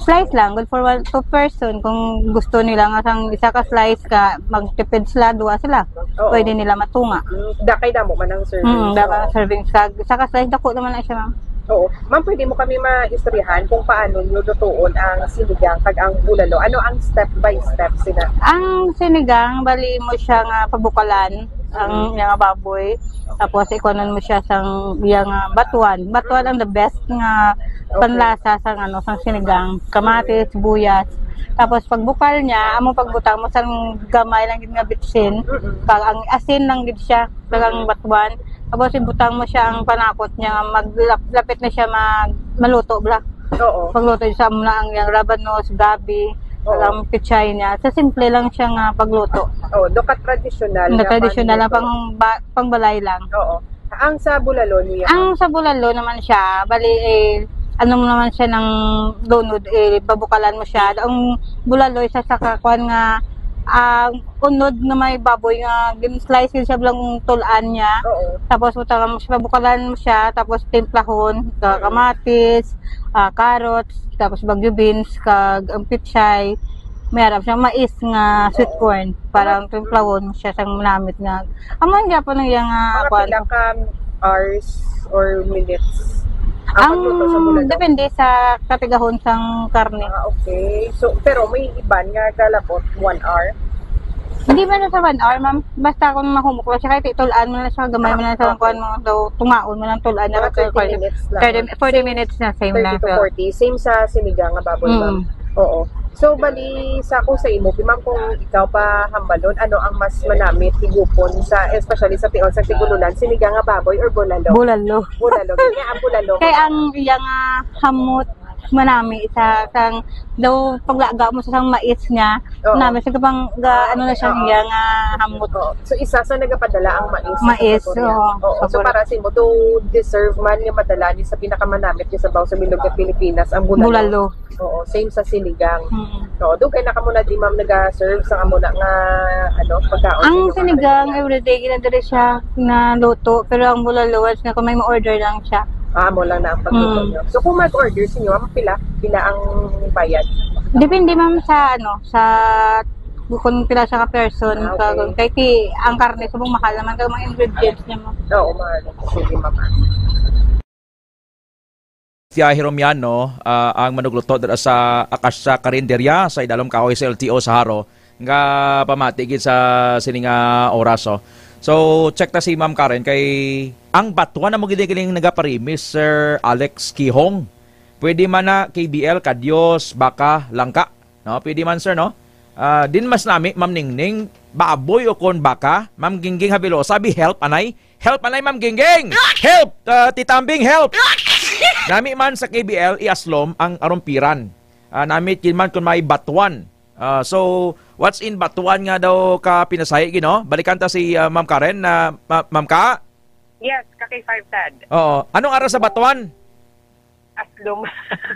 Slice lang, good for 2 person. Kung gusto nila nga sang isa ka slice ka, magtipid sila, 2 sila. Pwede nila matunga. Dakay damo man ang serving. Dako ang serving sa isa ka slice dako naman na siya, ma'am. Oo. Ma'am, pwede mo kami maistoryahan kung paano nyo lutuon ang sinigang kag ang bulalo. Ano ang step by step sina? Ang sinigang, bali mo siya nga pabukalan ang nga baboy. Tapos ikonon mo siya sang yang batuan. Batuan ang the best nga panlasa sang sang sinigang, kamatis, sibuyas. Tapos pagbukal niya, amo pagbutang mo sang gamay lang gid nga bitsin, pag ang asin lang gid siya, ang batuan. Tapos ibutang mo siya ang panakot niya, maglapit na siya maluto bla. Oo. Pagluto siya muna ang yang rabanos, gabi, ang pichay niya. Sa simple lang siya nga pagluto. Oo, doka traditional. Traditional lang pangbalay lang. Oo. Ang sa bulalo niya. Ang sa bulalo naman siya, bali ano mo naman siya ng lunod, babukalan mo siya. Ang bulalo isa sa kakuan nga unod na may baboy nga slice siya lang tulaan niya. Tapos babukalan mo siya, tapos timplahon, kamatis, carrots, tapos bagyo beans, kag ang pichay. Mayroon siya mais nga sweet corn, parang timplahon mo siya sang manamit nga. Amon gyud pa nang yang kuan. Mga ka hours or minutes. Depende sa katigahon sang karne. Okay. So, pero may iban nga galapot 1 hour? Hindi ba na sa 1 hour, ma'am? Basta kung mahumok lang siya, kahit tulaan mo na siya, gamay mo na sa kuan mo, tungaon mo ng tulaan na 30 minutes lang. 40 minutes na, same 30 lang. to 40. Same sa sinigang nga baboy, ma'am. Oo. So, bali sa kung sa imo, ma'am, kung ikaw pa hambalon, ano ang mas manamit higupon sa, especially sa tiol sa Tigululan, sinigang nga baboy or bulalo? Bulalo. Bulalo. Kaya ang bulalo. Kaya ang iyang hamot manami sa sang daw paglaga mo sa sang mais niya, namin sa kapang ano na siya yang hamot. So isa sa nagapadala ang mais. Mais. So para sa imo to deserve man nga madala ni sa pinakamanamit ni sa baw sa bilog ng Pilipinas ang bulalo. Bulalo. Oo, same sa sinigang. So dugay na kamo na di ma'am naga-serve sa amo na nga pagkaon. Ang sinigang everyday ginadala siya na luto, pero ang bulalo was nga kung may ma-order lang siya. Mo lang na ang pagluto nyo. So kung mag-order sa inyo, pila ang bayad? Depende ma'am sa kung pila siya ka person. Okay. Kaya ang karne subong mahal naman kag mga ingredients niya mo. Oo, mahal. Sige ma'am. Si Hiromian, ang manugluto dito sa Akasya Karinderya sa idalom kahoy sa LTO sa Haro nga pamatigid sa sininga oras. So, check ta si Ma'am Karen kay ang batuan na mo giling nagapari, Mr. Alex Kihong. Pwede man na KBL, Kadyos, Baka, Langka. No? Pwede man, sir, no? Din mas nami, Ma'am Ningning, baboy o kon baka, Ma'am Gingging Habilo. Sabi, help, anay? Help, anay, Ma'am Gingging! Help! Titambing, help! Nami man sa KBL, iaslom ang arumpiran. Nami man kung may batuan. So, what's in batuan nga daw ka pinasahi, gino? Balikan ta si Ma'am Karen. Ma'am Ka? Yes, kaki 5 tad. Oo. Anong ara sa batuan? Aslom.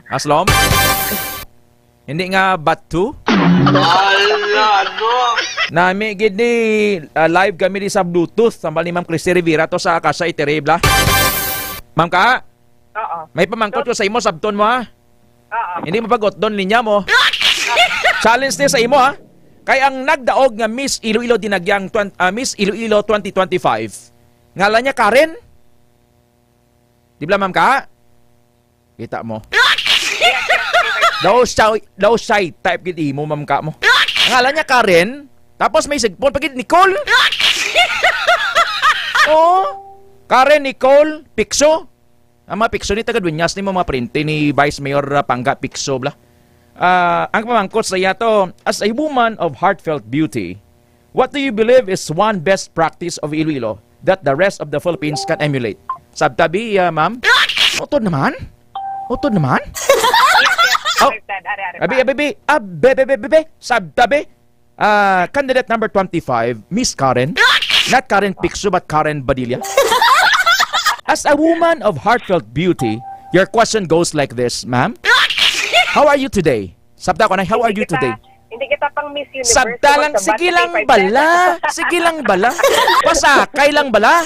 Aslom? Hindi nga batu? Nami gid ni live kami di sa Bluetooth sambal ni Ma'am Christy Rivera to sa Akasya Iterebla. Ma'am Ka? Oo. May pamangkot ko sa imo sabton mo ha? Oo. Hindi mapagot doon linya mo. Challenge niya sa imo ha. Kay ang nagdaog nga Miss Iloilo dinagyang Miss Iloilo 2025. Ngalan niya Karen? Di ba Ma'am Ka? Kita mo. Daw shy type gid imo Ma'am Ka mo. Ngalan niya Karen, tapos may sigpon pagid Nicole. Oh, Karen Nicole Pixo. Ang mga Pixo ni taga-Dunyas ni mga printe ni Vice Mayor Pangga Pixo bla. Ang pamangkot sa iya to, as a woman of heartfelt beauty, what do you believe is one best practice of Iloilo that the rest of the Philippines can emulate? Sabtabi, ma'am? Utod naman? Utod naman? Oh, sabtabi. Candidate number 25, Miss Karen. Not Karen Picso, but Karen Badilla. As a woman of heartfelt beauty, your question goes like this, ma'am. How are you today? Sabta ko na, how are you today? Hindi kita pang Miss Universe. Sabta lang, sige lang bala. Sige lang bala. Pasakay lang bala.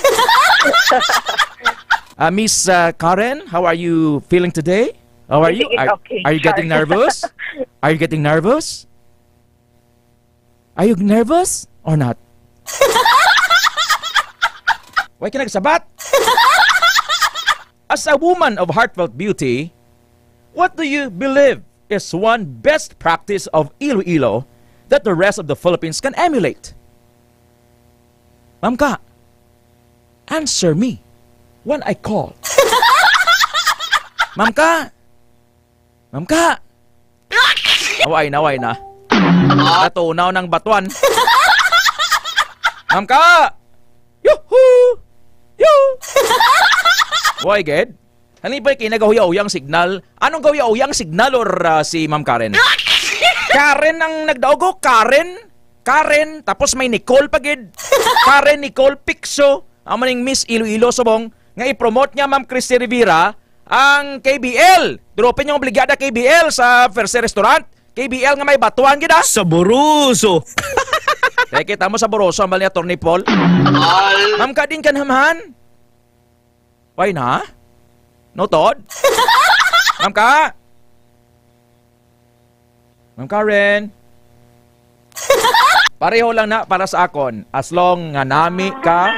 Miss Karen, how are you feeling today? How are you? Are you getting nervous? Are you getting nervous? Are you nervous or not? Why ka nagsabat? As a woman of heartfelt beauty, what do you believe is one best practice of Iloilo that the rest of the Philippines can emulate? Ma'am ka, answer me when I call. Ma'am ka, Ma'am ka, naway na. Natunaw ng batuan. Ma'am ka, yuhu, yuhu. Why, Ged? Halin ba kayo nagahuya-uyang signal? Anong gahuya-uyang signal or si Ma'am Karen? Karen ang nagdaogo? Karen? Karen, tapos may Nicole pagid. Karen, Nicole, Picso. Ang maning Miss Iloilo Subong. Nga i-promote niya, Ma'am Christy Rivera, ang KBL. Dropin yung obligada KBL sa First Restaurant. KBL nga may batuan gida. Sa Boruso. Kita mo sa Boruso, ang bali Atty. Paul. Ma'am ka din ka naman. Why na? No, Todd? Ma'am ka? Ma'am Karen? Pareho lang na para sa akon. As long nga nami ka,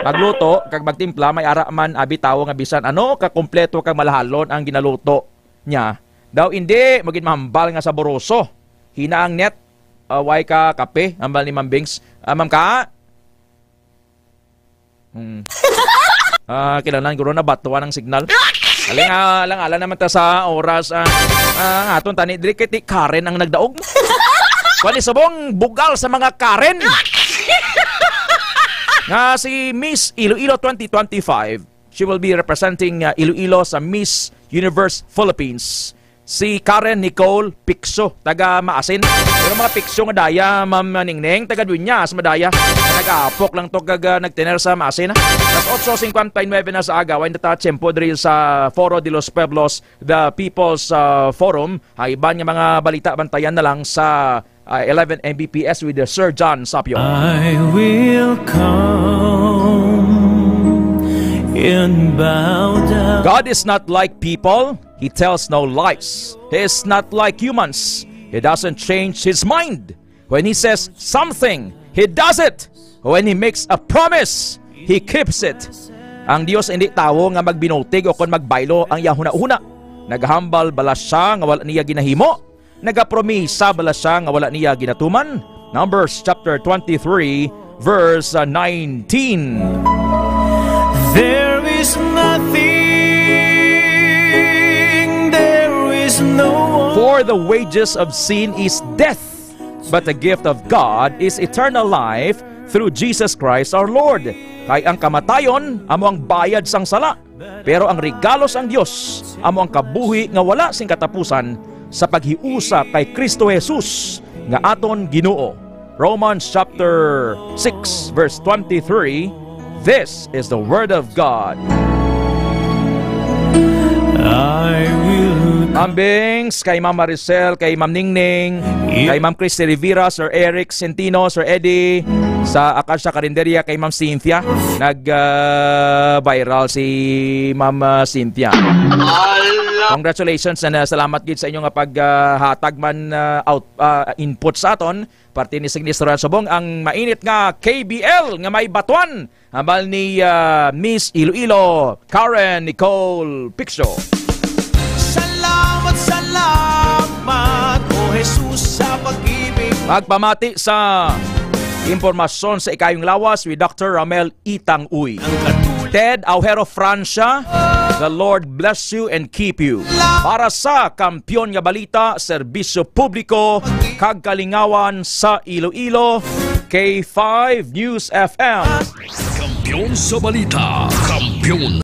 magluto, kag magtimpla, may ara man abitaw nga bisan ano, kakompleto kag malahalon ang ginaluto niya. Daw hindi, maging mahambal nga sa Boruso. Hina ang net, why ka kape, hambal ni Ma'am Bings. Ma'am ka? Kailangan guro na batuan ng signal. Alang naman ta sa oras. Aton tani, dili kiti Karen ang nagdaog mo. Kwali sabong bugal sa mga Karen. Nga si Miss Iloilo 2025, she will be representing Iloilo sa Miss Universe Philippines. Si Karen Nicole Picso, taga Maasin. Pero mga Picso nga daya, Ma'am Ningning, taga Dunyas, madaya. Nag-aapok lang to kag nagtener sa Maasin. Tas 8:59 na sa aga, wain data tiyempo diri sa Foro de los Pueblos, the People's Forum. Iban nga mga balita, bantayan na lang sa 11 Mbps with Sir John Sapio. I will come and bow down. God is not like people. He tells no lies. He is not like humans. He doesn't change his mind. When he says something, he does it. When he makes a promise, he keeps it. Ang Dios hindi tawo nga magbinotig o kon magbaylo ang yahuna-una. Naghambal bala siya nga wala niya ginahimo. Nagapromisa bala siya nga wala niya ginatuman. Numbers chapter 23 verse 19. There is nothing, there is no one. For the wages of sin is death, but the gift of God is eternal life through Jesus Christ our Lord. Kay ang kamatayon amo ang bayad sang sala, pero ang regalo sang Dios amo ang kabuhi nga wala sing katapusan sa paghiusa kay Kristo Jesus nga aton Ginoo. Romans chapter 6 verse 23. This is the word of God. Ambings kay Ma'am Maricel, kay Ma'am Ningning, kay Ma'am Christy Rivera, Sir Eric Centino, Sir Eddie, sa Acacia Carinderia, kay Ma'am Cynthia. Nag-viral si Ma'am Cynthia. Congratulations and salamat gid sa inyo nga paghatag man input sa aton. Parte ni Signistra Subong ang mainit nga KBL nga may batuan. Hambal ni Miss Iloilo, Karen Nicole Picso. Salamat, O Jesus, sa pag-ibig. Magpamati sa impormasyon sa ikayong lawas with Dr. Ramel Itang Uy. Ted Aujero Francia, the Lord bless you and keep you. Para sa Kampiyon nga Balita, Serbisyo Publiko, kag Kalingawan sa Iloilo, K5 News FM. Kampiyon sa balita, kampiyon